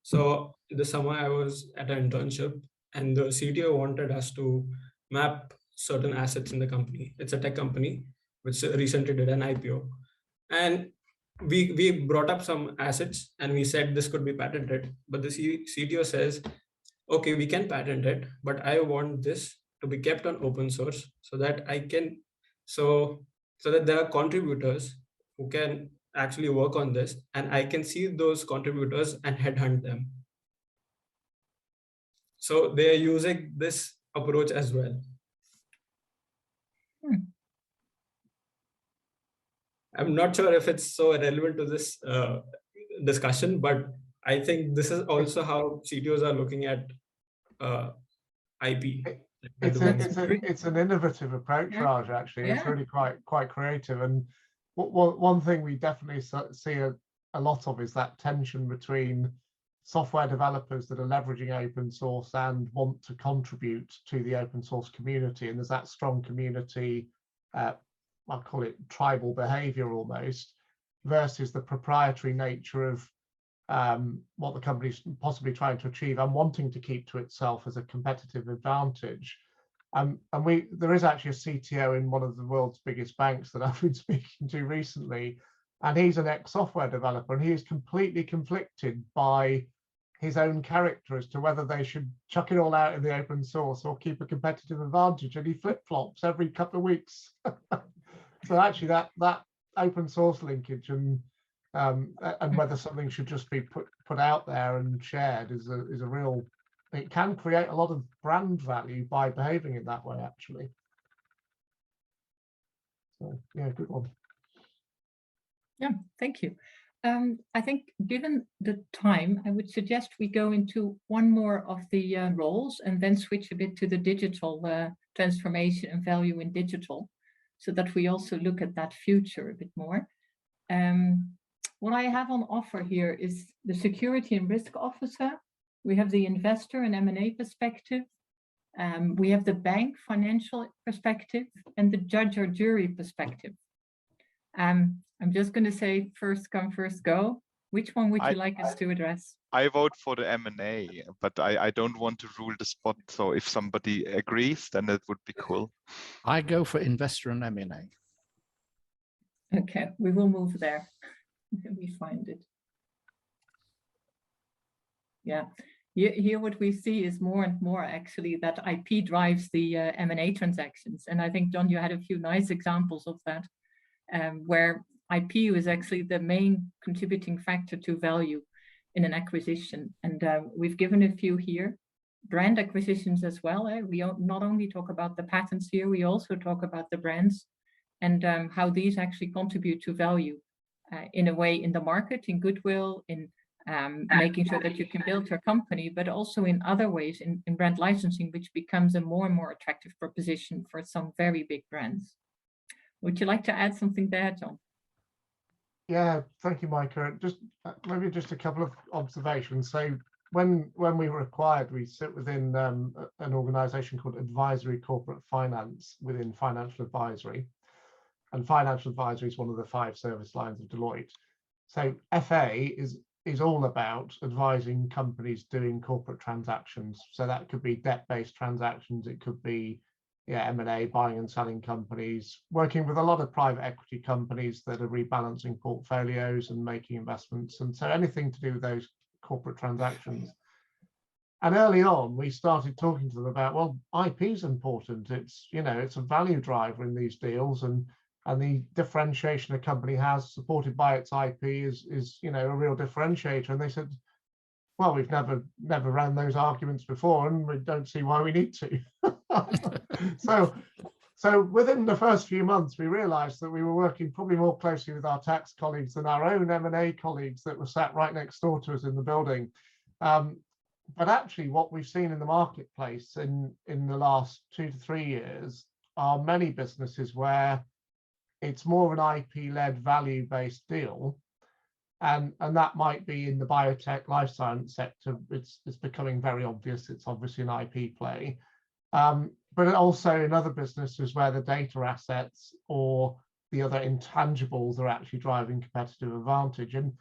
So this summer I was at an internship and the CTO wanted us to map certain assets in the company. It's a tech company which recently did an IPO. And we brought up some assets and we said this could be patented, but the CTO says, okay, we can patent it, but I want this to be kept on open source so that I can, so that there are contributors who can actually work on this and I can see those contributors and headhunt them. So they are using this approach as well. I'm not sure if it's so relevant to this discussion, but I think this is also how CTOs are looking at IP. It's an innovative approach, Raj, actually. It's really quite creative. And one thing we definitely see a lot of is that tension between software developers that are leveraging open source and want to contribute to the open source community. And there's that strong community, I'll call it tribal behavior almost, versus the proprietary nature of what the company's possibly trying to achieve and wanting to keep to itself as a competitive advantage. And there is actually a CTO in one of the world's biggest banks that I've been speaking to recently, and he's an ex-software developer, and he is completely conflicted by his own character as to whether they should chuck it all out in the open source or keep a competitive advantage, and he flip-flops every couple of weeks. So actually that open source linkage and whether something should just be put out there and shared is a real, it can create a lot of brand value by behaving in that way, actually. So yeah, good one. Yeah, thank you. I think given the time, I would suggest we go into one more of the roles and then switch a bit to the digital transformation and value in digital, so that we also look at that future a bit more. What I have on offer here is the security and risk officer. We have the investor and M&A perspective. We have the bank financial perspective and the judge or jury perspective. I'm just going to say first come, first go. Which one would you like us to address? I vote for the M&A, but I don't want to rule the spot. So if somebody agrees, then it would be cool. I go for investor and M&A. Okay, we will move there. Let me find it. Yeah, here what we see is more and more actually that IP drives the M&A transactions. And I think, John, you had a few nice examples of that, where IP was actually the main contributing factor to value in an acquisition. And we've given a few here. Brand acquisitions as well. We not only talk about the patents here, we also talk about the brands and how these actually contribute to value in a way in the market, in goodwill, in making sure that you can build your company, but also in other ways in brand licensing, which becomes a more and more attractive proposition for some very big brands. Would you like to add something there, John? Yeah, thank you, Maaike. Just maybe just a couple of observations. So when we were acquired, we sit within an organization called Advisory Corporate Finance within financial advisory. financial advisory is one of the 5 service lines of Deloitte. So FA is all about advising companies doing corporate transactions. So that could be debt-based transactions, it could be M&A, buying and selling companies, working with a lot of private equity companies that are rebalancing portfolios and making investments. And so anything to do with those corporate transactions. And early on, we started talking to them about, well, IP is important. It's, it's a value driver in these deals, and the differentiation a company has supported by its IP is a real differentiator. And they said, well, we've never ran those arguments before, and we don't see why we need to. So within the first few months, we realized that we were working probably more closely with our tax colleagues than our own M&A colleagues that were sat right next door to us in the building. But actually, what we've seen in the marketplace in the last 2 to 3 years are many businesses where it's more of an IP-led value-based deal. And that might be in the biotech life science sector. It's becoming very obvious. It's obviously an IP play. But also in other businesses where the data assets or the other intangibles are actually driving competitive advantage. And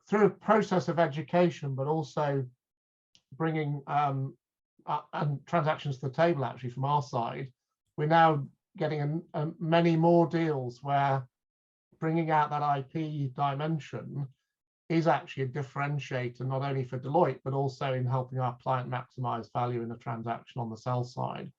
through a process of education, but also bringing and transactions to the table actually from our side, we're now getting many more deals where bringing out that IP dimension is actually a differentiator, not only for Deloitte, but also in helping our client maximize value in a transaction on the sell side.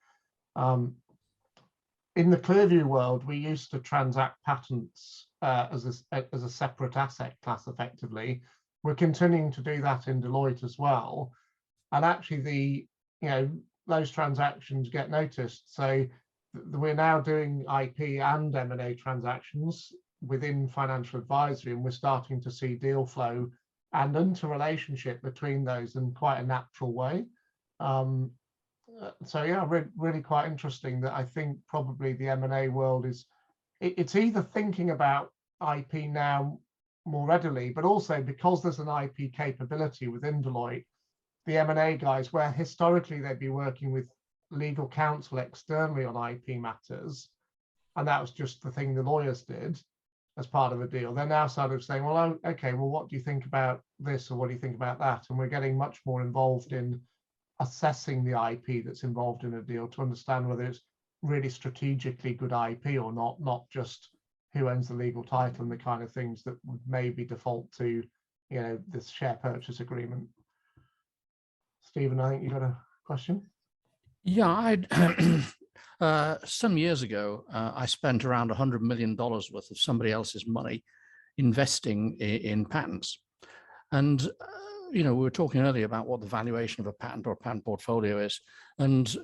In the Clearview world, we used to transact patents as a separate asset class effectively. We're continuing to do that in Deloitte as well. And actually those transactions get noticed. So we're now doing IP and M&A transactions within financial advisory, and we're starting to see deal flow and interrelationship between those in quite a natural way. So yeah, really quite interesting that I think probably the M&A world it's either thinking about IP now more readily, but also because there's an IP capability within Deloitte, the M&A guys, where historically they'd be working with legal counsel externally on IP matters, and that was just the thing the lawyers did as part of a deal, they're now sort of saying, well, okay, well, what do you think about this, or what do you think about that? And we're getting much more involved in assessing the IP that's involved in a deal to understand whether it's really strategically good IP or not just who owns the legal title and the kind of things that would maybe default to, this share purchase agreement. Stephen, I think you got a question. Yeah, some years ago, I spent around $100 million worth of somebody else's money investing in patents. And, we were talking earlier about what the valuation of a patent or a patent portfolio is. And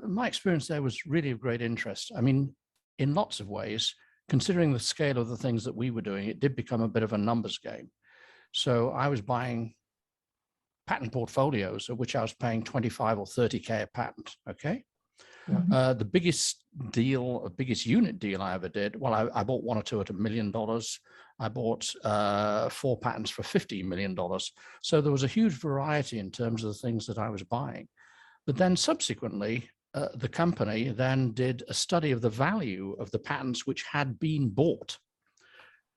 my experience there was really of great interest. I mean, in lots of ways, considering the scale of the things that we were doing, it did become a bit of a numbers game. So I was buying patent portfolios of which I was paying 25 or 30K a patent, okay? Yeah. The biggest unit deal I ever did, well, I bought 1 or 2 at $1 million. I bought 4 patents for $50 million. So there was a huge variety in terms of the things that I was buying. But then subsequently, the company then did a study of the value of the patents which had been bought.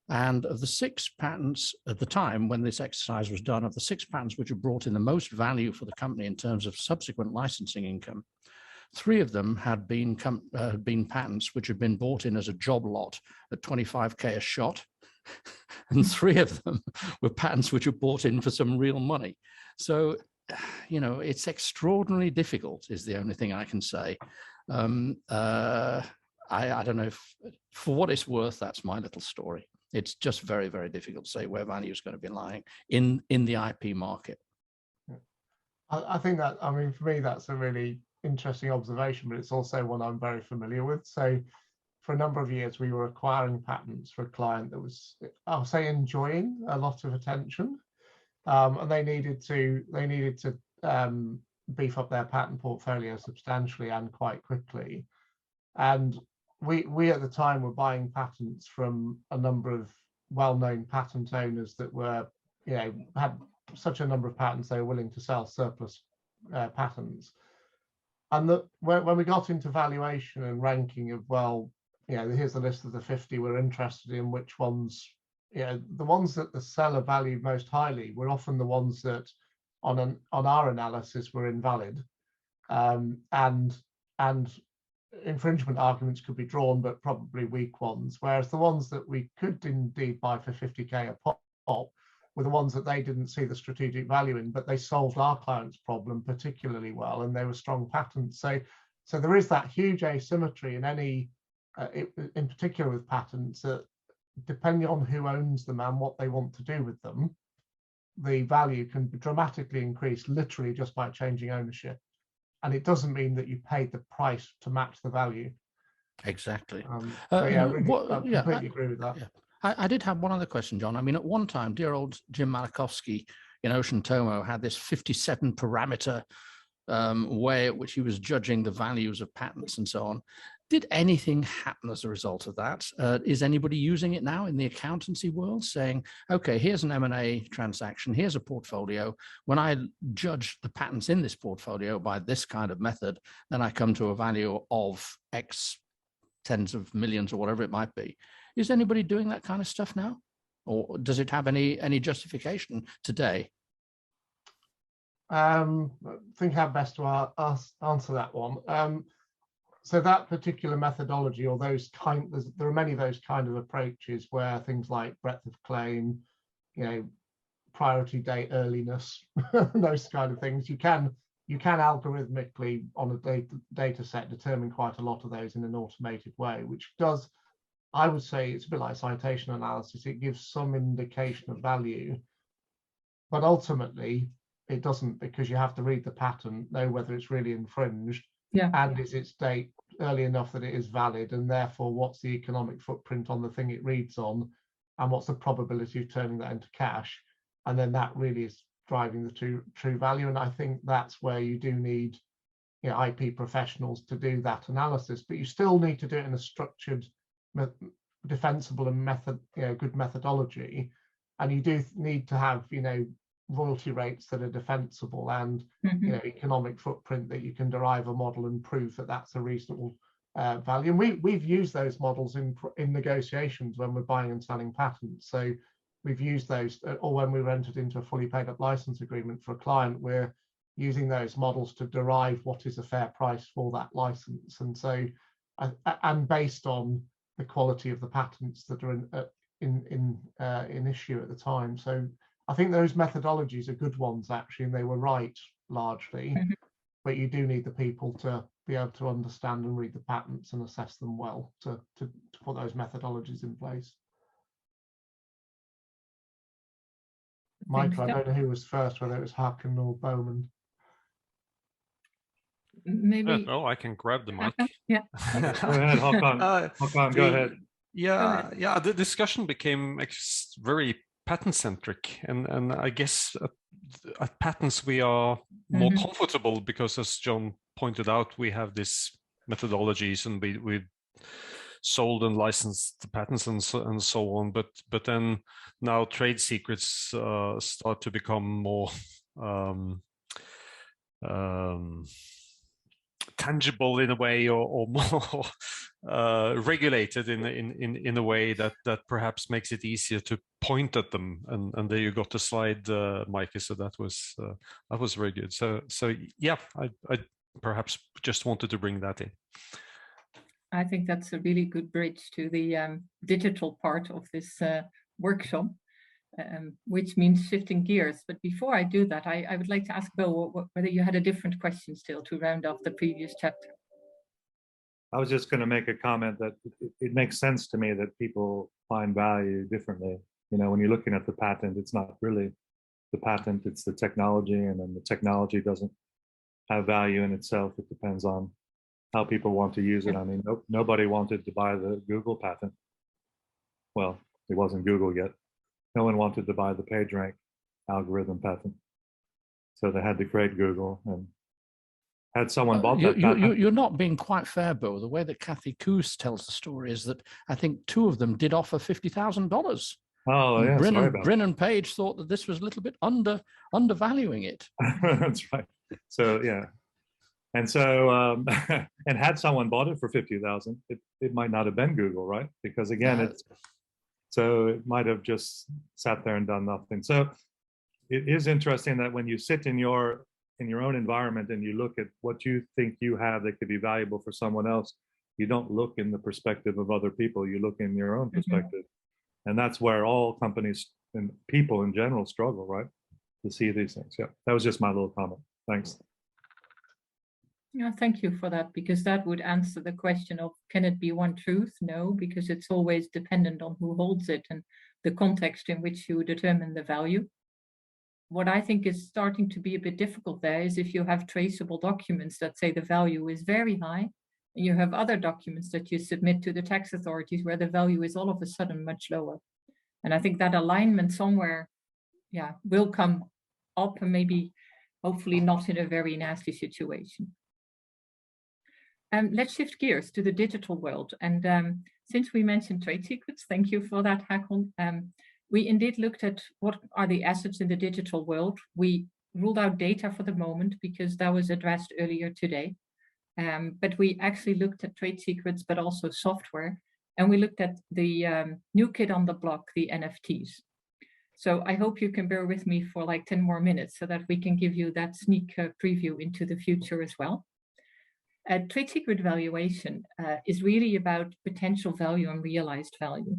And of the 6 patents at the time when this exercise was done, of the 6 patents which had brought in the most value for the company in terms of subsequent licensing income, 3 of them had been patents which had been bought in as a job lot at 25K a shot. And 3 of them were patents which were bought in for some real money. So, it's extraordinarily difficult is the only thing I can say. I don't know if, for what it's worth, that's my little story. It's just very, very difficult to say where value is going to be lying in the IP market. I think that, for me, that's a really interesting observation, but it's also one I'm very familiar with. So for a number of years, we were acquiring patents for a client that was, I'll say, enjoying a lot of attention. And they needed to beef up their patent portfolio substantially and quite quickly. And we at the time were buying patents from a number of well-known patent owners that were, had such a number of patents they were willing to sell surplus patents. And when we got into valuation and ranking of, well, here's the list of the 50 we're interested in, which ones, the ones that the seller valued most highly were often the ones that on our analysis were invalid. And infringement arguments could be drawn, but probably weak ones, whereas the ones that we could indeed buy for 50k a pop were the ones that they didn't see the strategic value in, but they solved our client's problem particularly well, and they were strong patents. So there is that huge asymmetry in any, in particular with patents, that depending on who owns them and what they want to do with them, the value can dramatically increase literally just by changing ownership. And it doesn't mean that you paid the price to match the value. Exactly. I completely agree with that. Yeah. I did have one other question, John. I mean, at one time, dear old Jim Malakowski in Ocean Tomo had this 57 parameter way at which he was judging the values of patents and so on. Did anything happen as a result of that? Is anybody using it now in the accountancy world, saying, okay, here's an M&A transaction, here's a portfolio. When I judge the patents in this portfolio by this kind of method, then I come to a value of X tens of millions or whatever it might be. Is anybody doing that kind of stuff now? Or does it have any justification today? I think how best to answer that one. So that particular methodology, or those there are many of those kind of approaches where things like breadth of claim, priority date earliness, those kind of things, you can algorithmically on a data set determine quite a lot of those in an automated way, which does, I would say, it's a bit like citation analysis. It gives some indication of value, but ultimately it doesn't, because you have to read the patent, know whether it's really infringed, and is its date early enough that it is valid, and therefore what's the economic footprint on the thing it reads on, and what's the probability of turning that into cash, and then that really is driving the true value. And I think that's where you do need IP professionals to do that analysis, but you still need to do it in a structured, defensible and good methodology, and you do need to have royalty rates that are defensible and economic footprint that you can derive a model and prove that that's a reasonable value. And we've used those models in negotiations when we're buying and selling patents. So we've used those, or when we entered into a fully paid up license agreement for a client, we're using those models to derive what is a fair price for that license. And so, and based on the quality of the patents that are in issue at the time. So I think those methodologies are good ones, actually, and they were right largely, but you do need the people to be able to understand and read the patents and assess them well to put those methodologies in place. Maaike, I don't know who was first, whether it was Harkin or Bowman. Maybe. No, I can grab the mic. Yeah. Go ahead, Håkan, go ahead. Yeah, the discussion became very patent-centric, and I guess at patents we are more comfortable because, as John pointed out, we have these methodologies and we sold and licensed the patents and so on. But then now trade secrets start to become more tangible in a way, or more regulated in a way that perhaps makes it easier to point at them. And there you got the slide, Maaike. So that was very good. So yeah, I perhaps just wanted to bring that in. I think that's a really good bridge to the digital part of this workshop, which means shifting gears. But before I do that, I would like to ask Bill whether you had a different question still to round off the previous chapter. I was just going to make a comment that it makes sense to me that people find value differently. When you're looking at the patent, it's not really the patent, it's the technology, and then the technology doesn't have value in itself. It depends on how people want to use it. I mean, nobody wanted to buy the Google patent. Well, it wasn't Google yet. No one wanted to buy the PageRank algorithm patent. So they had to create Google, and had someone bought that patent. You're not being quite fair, Bill. The way that Kathy Koos tells the story is that I think two of them did offer $50,000. Oh, yeah. Brin and Page thought that this was a little bit undervaluing it. That's right. So, yeah. And so, and had someone bought it for 50,000, it might not have been Google, right? Because again, so it might have just sat there and done nothing. So it is interesting that when you sit in your own environment and you look at what you think you have that could be valuable for someone else, you don't look in the perspective of other people, you look in your own perspective. And that's where all companies and people in general struggle, right? To see these things. Yeah, that was just my little comment. Thanks. Yeah, thank you for that, because that would answer the question of, can it be one truth? No, because it's always dependent on who holds it and the context in which you determine the value. What I think is starting to be a bit difficult there is if you have traceable documents that say the value is very high, and you have other documents that you submit to the tax authorities where the value is all of a sudden much lower. And I think that alignment somewhere, yeah, will come up, and maybe hopefully not in a very nasty situation. Let's shift gears to the digital world. And since we mentioned trade secrets, thank you for that, Hakon. We indeed looked at what are the assets in the digital world. We ruled out data for the moment because that was addressed earlier today. But we actually looked at trade secrets, but also software. And we looked at the new kid on the block, the NFTs. So I hope you can bear with me for like 10 more minutes so that we can give you that sneak preview into the future as well. Trade secret valuation is really about potential value and realized value.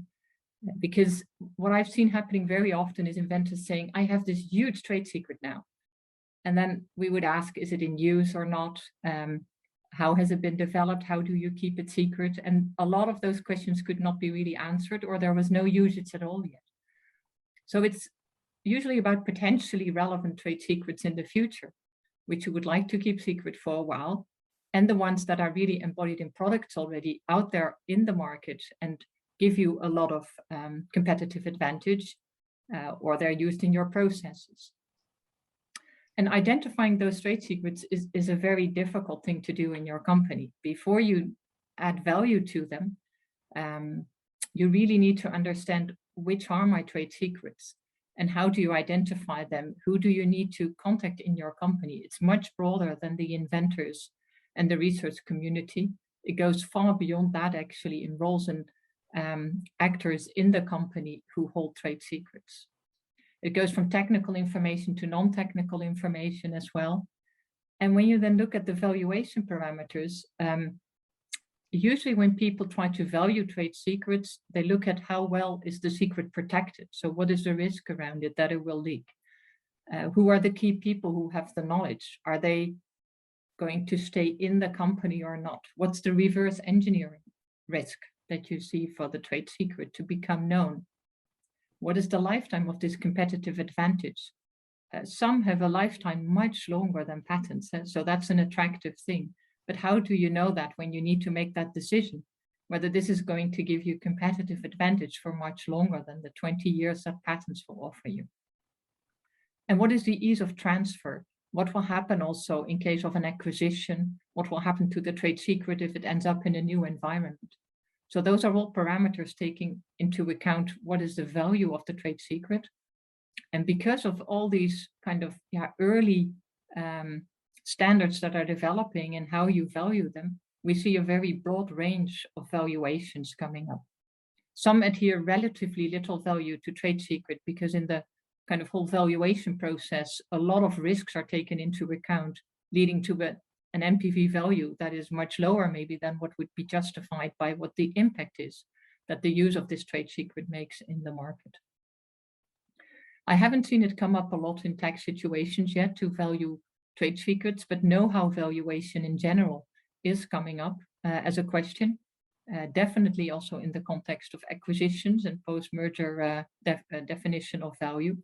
Because what I've seen happening very often is inventors saying, I have this huge trade secret now. And then we would ask, is it in use or not? How has it been developed? How do you keep it secret? And a lot of those questions could not be really answered, or there was no usage at all yet. So it's usually about potentially relevant trade secrets in the future, which you would like to keep secret for a while, and the ones that are really embodied in products already out there in the market and give you a lot of competitive advantage, or they're used in your processes. And identifying those trade secrets is a very difficult thing to do in your company. Before you add value to them, you really need to understand which are my trade secrets and how do you identify them? Who do you need to contact in your company? It's much broader than the inventors and the research community. It goes far beyond that, actually, in roles and actors in the company who hold trade secrets. It goes from technical information to non-technical information as well. And when you then look at the valuation parameters, usually when people try to value trade secrets, they look at how well is the secret protected. So what is the risk around it that it will leak? Who are the key people who have the knowledge? Are they going to stay in the company or not? What's the reverse engineering risk that you see for the trade secret to become known? What is the lifetime of this competitive advantage? Some have a lifetime much longer than patents, so that's an attractive thing. But how do you know that when you need to make that decision, whether this is going to give you competitive advantage for much longer than the 20 years that patents will offer you? And what is the ease of transfer? What will happen also in case of an acquisition? What will happen to the trade secret if it ends up in a new environment? So those are all parameters taking into account what is the value of the trade secret. And because of all these kind of early standards that are developing and how you value them, we see a very broad range of valuations coming up. Some adhere relatively little value to trade secret because in the kind of whole valuation process, a lot of risks are taken into account, leading to an NPV value that is much lower maybe than what would be justified by what the impact is that the use of this trade secret makes in the market. I haven't seen it come up a lot in tax situations yet to value trade secrets, but know-how valuation in general is coming up as a question, definitely also in the context of acquisitions and post-merger definition of value.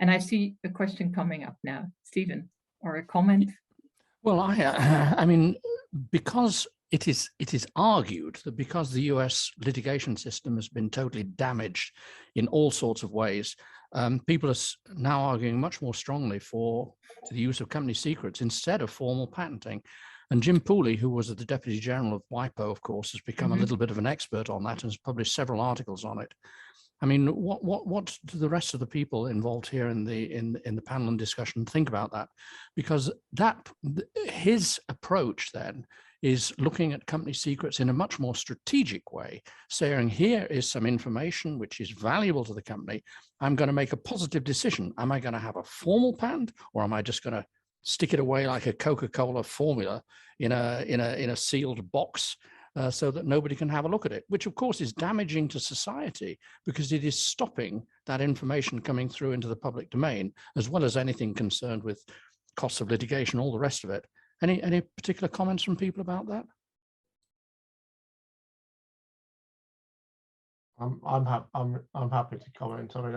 And I see a question coming up now. Stephen, or a comment? Well, I mean, because it is argued that because the US litigation system has been totally damaged in all sorts of ways, people are now arguing much more strongly for the use of company secrets instead of formal patenting. And Jim Pooley, who was the Deputy General of WIPO, of course, has become a little bit of an expert on that and has published several articles on it. I mean, what do the rest of the people involved here in the panel and discussion think about that? Because his approach then is looking at company secrets in a much more strategic way, saying here is some information which is valuable to the company. I'm going to make a positive decision. Am I going to have a formal patent, or am I just going to stick it away like a Coca-Cola formula in a sealed box so that nobody can have a look at it, which of course is damaging to society because it is stopping that information coming through into the public domain, as well as anything concerned with costs of litigation, all the rest of it. Any particular comments from people about that? I'm happy to comment. I mean,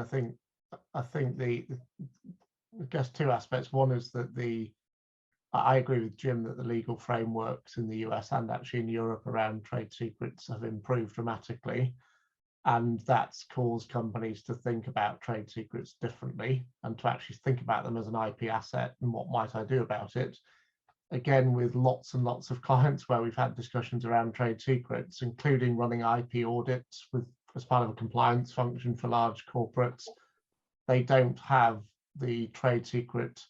I think I guess two aspects. One is that I agree with Jim that the legal frameworks in the US and actually in Europe around trade secrets have improved dramatically. And that's caused companies to think about trade secrets differently and to actually think about them as an IP asset and what might I do about it. Again, with lots and lots of clients where we've had discussions around trade secrets, including running IP audits as part of a compliance function for large corporates. They don't have the trade secret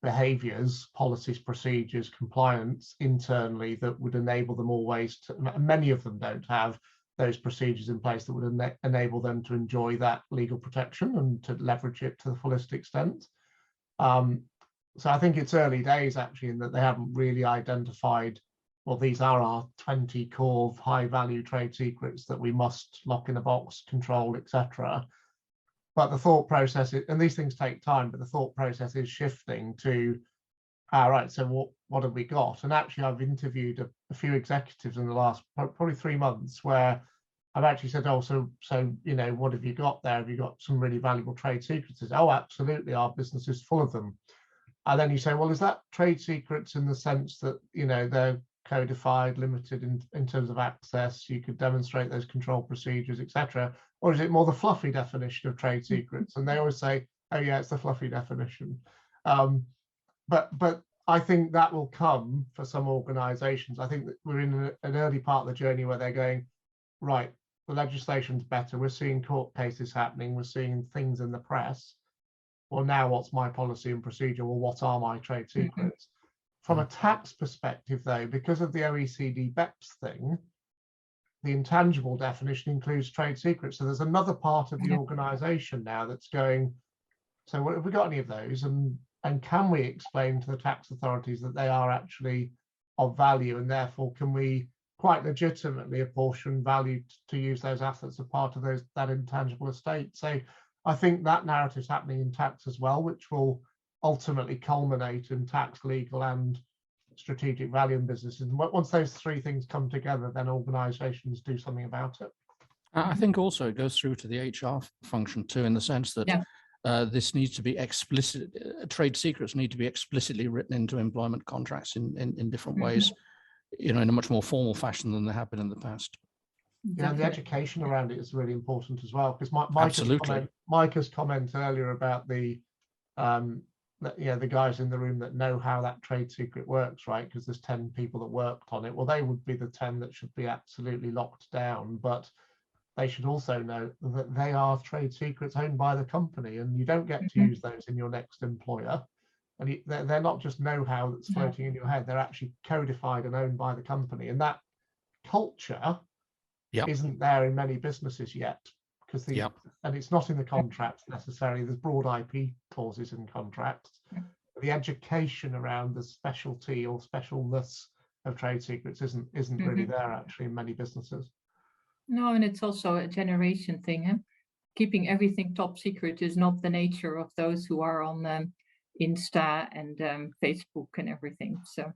behaviors, policies, procedures, compliance internally that would enable them always to, many of them don't have those procedures in place that would enable them to enjoy that legal protection and to leverage it to the fullest extent. So I think it's early days actually in that they haven't really identified, well, these are our 20 core high value trade secrets that we must lock in a box, control, etc. But the thought process, and these things take time, but the thought process is shifting to, all right, so what have we got? And actually I've interviewed a few executives in the last probably 3 months where I've actually said, oh, so you know, what have you got there? Have you got some really valuable trade secrets? Oh, absolutely, our business is full of them. And then you say, well, is that trade secrets in the sense that, you know, they're codified, limited in terms of access, you could demonstrate those control procedures, etc. Or is it more the fluffy definition of trade secrets? And they always say, oh yeah, it's the fluffy definition. But I think that will come for some organizations. I think that we're in an early part of the journey where they're going, right, the legislation's better. We're seeing court cases happening. We're seeing things in the press. Well, now what's my policy and procedure? Well, what are my trade secrets? From a tax perspective, though, because of the OECD BEPS thing, the intangible definition includes trade secrets. So there's another part of the organization now that's going, so have we got any of those? And can we explain to the tax authorities that they are actually of value, and therefore can we quite legitimately apportion value to use those assets as part of that intangible estate? So I think that narrative is happening in tax as well, which will ultimately culminate in tax, legal, and strategic value in businesses. And once those three things come together, then organizations do something about it. I think also it goes through to the HR function too, in the sense that this needs to be explicit, trade secrets need to be explicitly written into employment contracts in different ways, you know, in a much more formal fashion than they have been in the past. Yeah, and the education around it is really important as well, because Maaike's comment earlier about the guys in the room that know how that trade secret works, right? Because there's 10 people that worked on it. Well, they would be the 10 that should be absolutely locked down, but they should also know that they are trade secrets owned by the company, and you don't get to use those in your next employer. And they're not just know-how that's floating in your head, they're actually codified and owned by the company. And that culture isn't there in many businesses yet, because and it's not in the contracts necessarily. There's broad IP clauses in contracts. The education around the specialty or specialness of trade secrets isn't really there actually in many businesses. No, and it's also a generation thing. Huh? Keeping everything top secret is not the nature of those who are on Insta and Facebook and everything. So,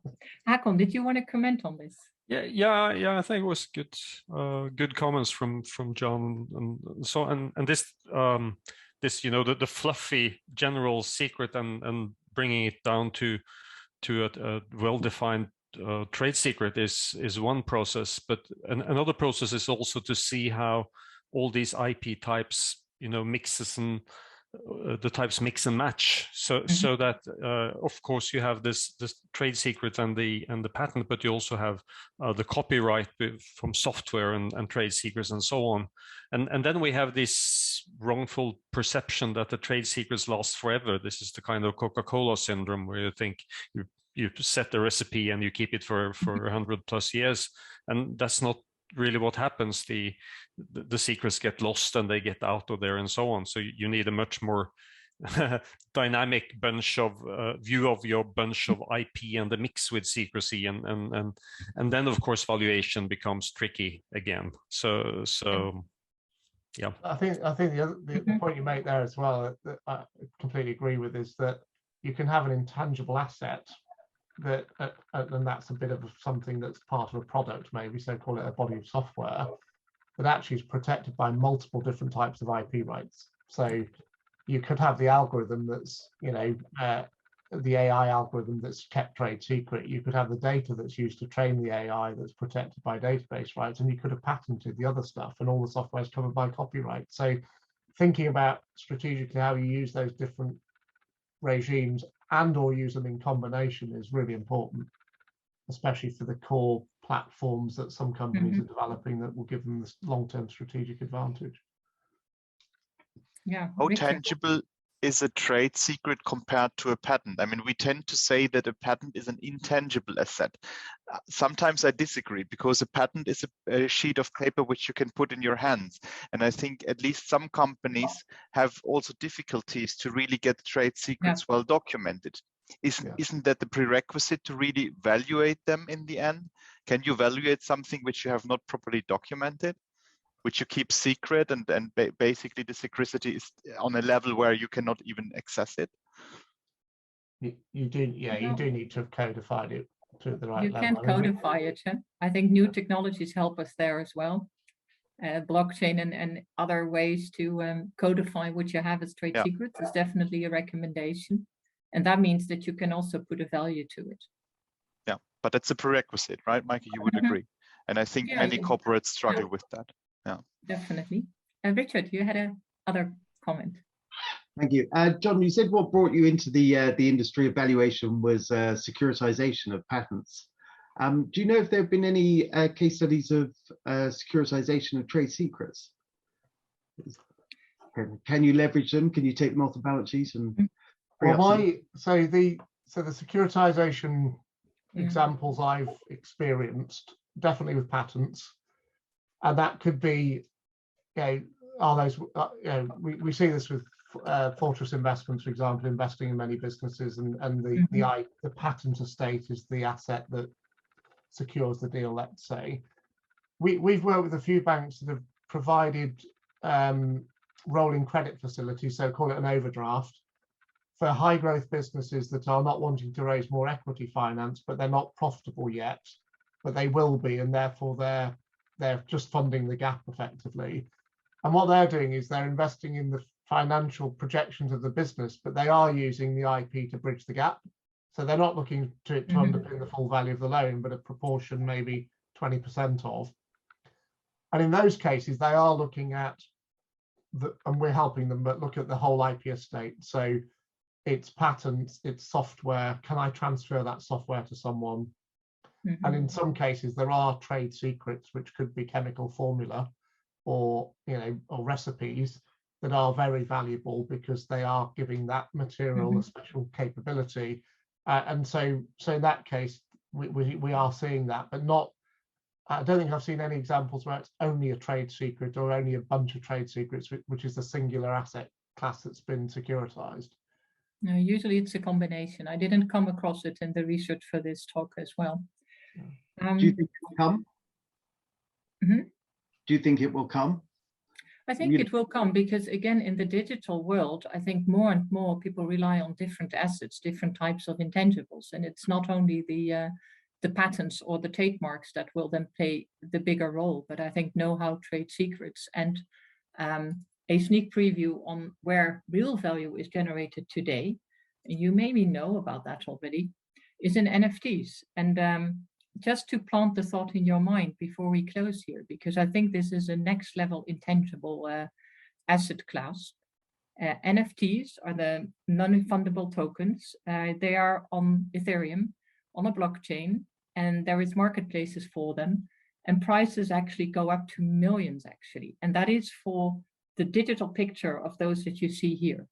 Hakon, did you want to comment on this? Yeah. I think it was good comments from John and so and this you know the fluffy general secret and bringing it down to a well-defined trade secret is one process, but another process is also to see how all these IP types, you know, mixes the types mix and match, so that of course you have this trade secret and the patent, but you also have the copyright from software and trade secrets and so on, and then we have this wrongful perception that the trade secrets last forever. This is the kind of Coca-Cola syndrome where you think you set the recipe and you keep it for 100+ years, and that's not really what happens. The secrets get lost and they get out of there and so on. So you need a much more dynamic bunch of view of your bunch of IP and the mix with secrecy, and then of course valuation becomes tricky again. So yeah. I think the point you make there as well, that I completely agree with, is that you can have an intangible asset that, and that's a bit of something that's part of a product, maybe, so call it a body of software, that actually is protected by multiple different types of IP rights. So you could have the algorithm that's, the AI algorithm that's kept trade secret. You could have the data that's used to train the AI that's protected by database rights, and you could have patented the other stuff, and all the software is covered by copyright. So thinking about strategically how you use those different regimes and or use them in combination is really important, especially for the core platforms that some companies are developing that will give them this long-term strategic advantage. Yeah. How Richard. tangible is a trade secret compared to a patent? I mean, we tend to say that a patent is an intangible asset. Sometimes I disagree, because a patent is a sheet of paper which you can put in your hands. And I think at least some companies have also difficulties to really get trade secrets well documented. Isn't that the prerequisite to really evaluate them in the end? Can you evaluate something which you have not properly documented, which you keep secret, and basically the secrecy is on a level where you cannot even access it? You do need to have codified it to the right level. You can't codify it. I think new technologies help us there as well. Blockchain and other ways to codify what you have as trade secrets is definitely a recommendation. And that means that you can also put a value to it. Yeah, but that's a prerequisite, right, Maaike? You would agree. And I think many corporates struggle with that. Yeah, definitely. Richard, you had another comment. Thank you. John, you said what brought you into the industry of valuation was securitization of patents. Do you know if there have been any case studies of securitization of trade secrets? Can you leverage them? Can you take them off the balance sheet? And so the securitization examples I've experienced, definitely with patents, and that could be, are those, we see this with Fortress Investments, for example, investing in many businesses, and the patent estate is the asset that secures the deal, let's say. We've worked with a few banks that have provided rolling credit facilities, so call it an overdraft, for high growth businesses that are not wanting to raise more equity finance, but they're not profitable yet, but they will be, and therefore they're just funding the gap effectively. And what they're doing is they're investing in the financial projections of the business, but they are using the IP to bridge the gap. So they're not looking to underpin the full value of the loan, but a proportion, maybe 20% of. And in those cases, they are looking at, and we're helping them, but look at the whole IP estate. So it's patents, it's software. Can I transfer that software to someone? And in some cases, there are trade secrets, which could be chemical formula or recipes that are very valuable because they are giving that material a special capability. And so in that case, we are seeing that, but not, I don't think I've seen any examples where it's only a trade secret or only a bunch of trade secrets, which is the singular asset class that's been securitized. No, usually it's a combination. I didn't come across it in the research for this talk as well. Do you think it will come? Do you think it will come? I think it will come because, again, in the digital world, I think more and more people rely on different assets, different types of intangibles. And it's not only the patents or the trademarks that will then play the bigger role, but I think know-how, trade secrets, and a sneak preview on where real value is generated today, and you maybe know about that already, is in NFTs. And just to plant the thought in your mind before we close here, because I think this is a next level intangible asset class. NFTs are the non-refundable tokens. They are on Ethereum, on a blockchain, and there is marketplaces for them. And prices actually go up to millions, actually. And that is for the digital picture of those that you see here.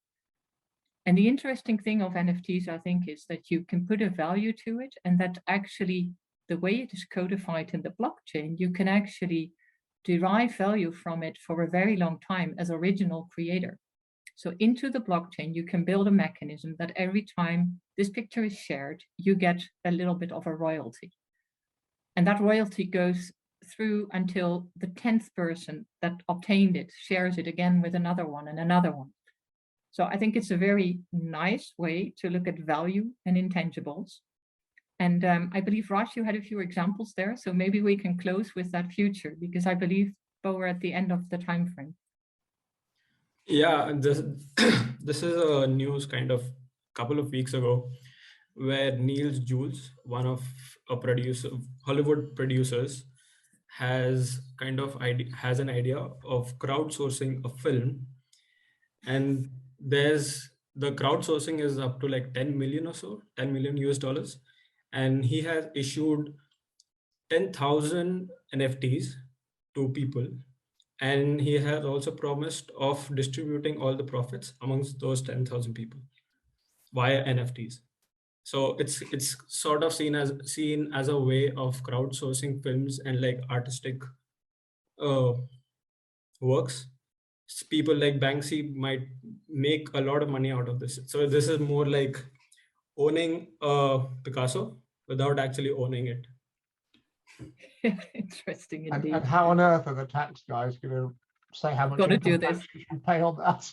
And the interesting thing of NFTs, I think, is that you can put a value to it, and that actually the way it is codified in the blockchain, you can actually derive value from it for a very long time as original creator. So into the blockchain, you can build a mechanism that every time this picture is shared, you get a little bit of a royalty. And that royalty goes through until the 10th person that obtained it shares it again with another one and another one. So I think it's a very nice way to look at value and intangibles. And I believe, Raj, you had a few examples there. So maybe we can close with that future, because I believe we're at the end of the time frame. Yeah, this is a news kind of couple of weeks ago, where Niels Jules, one of Hollywood producers, has an idea of crowdsourcing a film, and the crowdsourcing is up to like 10 million or so, 10 million US dollars, and he has issued 10,000 NFTs to people, and he has also promised of distributing all the profits amongst those 10,000 people via NFTs. So it's sort of seen as a way of crowdsourcing films and like artistic works. People like Banksy might make a lot of money out of this. So this is more like owning Picasso without actually owning it. Interesting indeed. And how on earth are the tax guys going to say how much do this? you should pay on that?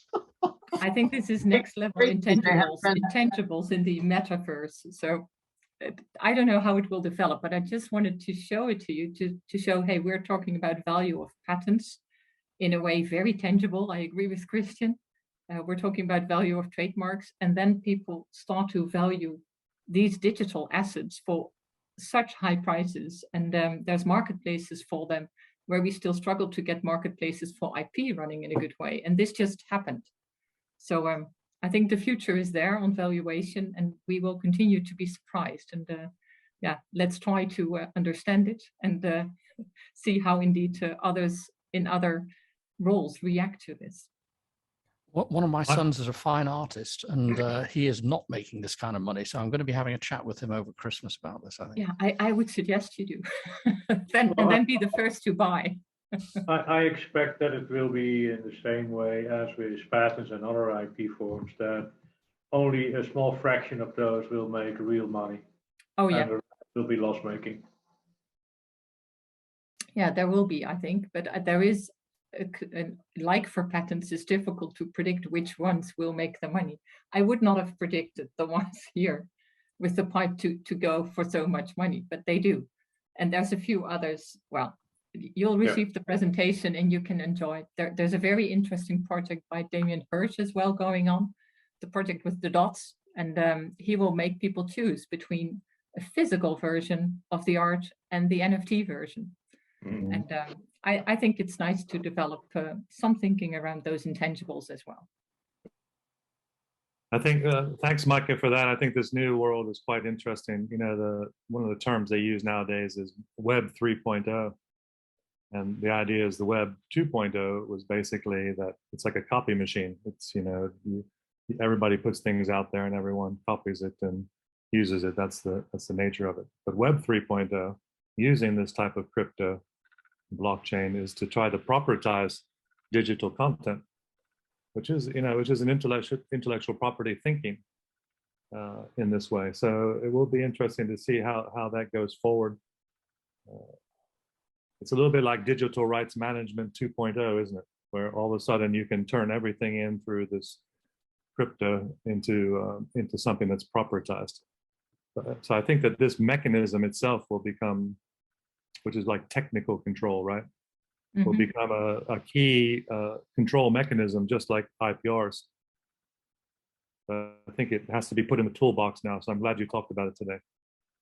I think this is next level intangibles in the metaverse. So I don't know how it will develop, but I just wanted to show it to you to show, hey, we're talking about value of patents in a way very tangible. I agree with Christian. We're talking about value of trademarks, and then people start to value these digital assets for such high prices, and there's marketplaces for them where we still struggle to get marketplaces for IP running in a good way, and this just happened. So I think the future is there on valuation, and we will continue to be surprised, and yeah, let's try to understand it and see how indeed others in other roles react to this. One of my sons is a fine artist, and he is not making this kind of money. So I'm going to be having a chat with him over Christmas about this, I think. Yeah, I would suggest you do. then be the first to buy. I expect that it will be in the same way as with patents and other IP forms, that only a small fraction of those will make real money. Oh, yeah. And the rest will be loss making. Yeah, there will be, I think, but there is, like for patents, it's difficult to predict which ones will make the money. I would not have predicted the ones here with the pipe to go for so much money, but they do. And there's a few others. Well, you'll receive the presentation and you can enjoy it. There's a very interesting project by Damien Hirsch as well going on, the project with the dots, and he will make people choose between a physical version of the art and the NFT version. Mm-hmm. And I think it's nice to develop some thinking around those intangibles as well. I think, thanks, Maaike, for that. I think this new world is quite interesting. You know, one of the terms they use nowadays is Web 3.0. And the idea is the Web 2.0 was basically that it's like a copy machine. It's, you know, everybody puts things out there and everyone copies it and uses it. That's the nature of it. But Web 3.0, using this type of crypto blockchain, is to try to propertize digital content, which is an intellectual property thinking in this way. So it will be interesting to see how that goes forward. It's a little bit like digital rights management 2.0, isn't it? Where all of a sudden you can turn everything in through this crypto into something that's propertized. So I think that this mechanism itself will become, which is like technical control, right? Mm-hmm. Will become a key control mechanism, just like IPRs. I think it has to be put in the toolbox now. So I'm glad you talked about it today.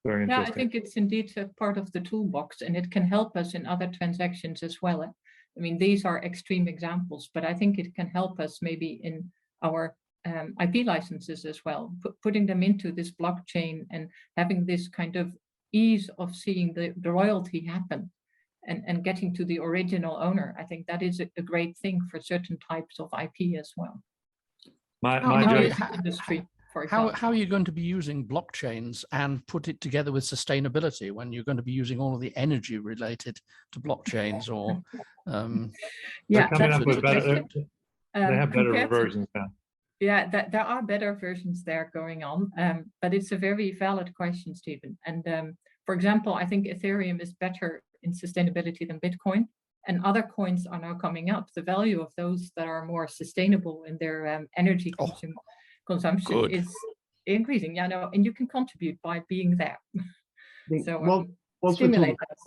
Very interesting. Yeah, I think it's indeed a part of the toolbox, and it can help us in other transactions as well. I mean, these are extreme examples, but I think it can help us maybe in our IP licenses as well, putting them into this blockchain and having this kind of ease of seeing the royalty happen and getting to the original owner. I think that is a great thing for certain types of IP as well. Industry, for example. How are you going to be using blockchains and put it together with sustainability when you're going to be using all of the energy related to blockchains or yeah, coming up with better, they have better versions now. Yeah, there are better versions there going on, but it's a very valid question, Stephen. And for example, I think Ethereum is better in sustainability than Bitcoin, and other coins are now coming up. The value of those that are more sustainable in their energy consumption is increasing. Yeah, no, and you can contribute by being there. So stimulate us.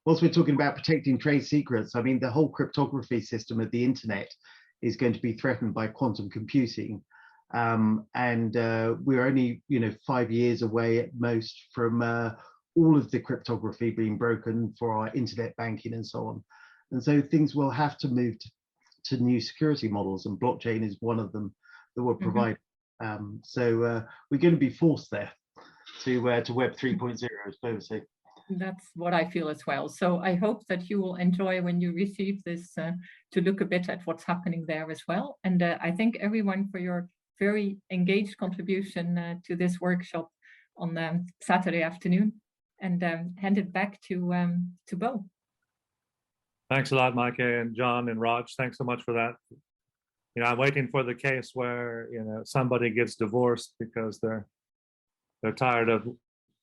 Whilst we're talking about protecting trade secrets, I mean, the whole cryptography system of the internet is going to be threatened by quantum computing. And we're only, 5 years away at most from all of the cryptography being broken for our internet banking and so on. And so things will have to move to new security models, and blockchain is one of them that will provide. So we're going to be forced there to Web 3.0, I suppose. So. That's what I feel as well. So I hope that you will enjoy when you receive this to look a bit at what's happening there as well. And I thank everyone for your very engaged contribution to this workshop on Saturday afternoon, and hand it back to Bo. Thanks a lot, Maaike and John and Raj. Thanks so much for that. I'm waiting for the case where somebody gets divorced because they're tired of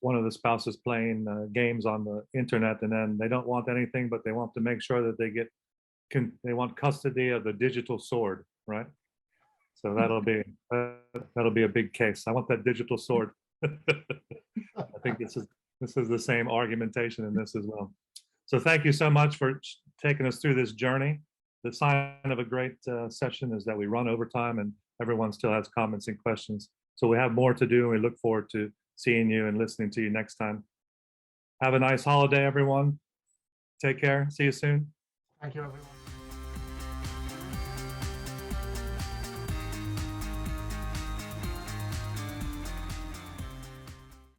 one of the spouses playing games on the internet, and then they don't want anything, but they want to make sure that they want custody of the digital sword, right? So that'll be a big case. I want that digital sword. I think this is the same argumentation in this as well. So thank you so much for taking us through this journey. The sign of a great session is that we run over time and everyone still has comments and questions. So we have more to do, and we look forward to seeing you and listening to you next time. Have a nice holiday, everyone. Take care. See you soon. Thank you, everyone.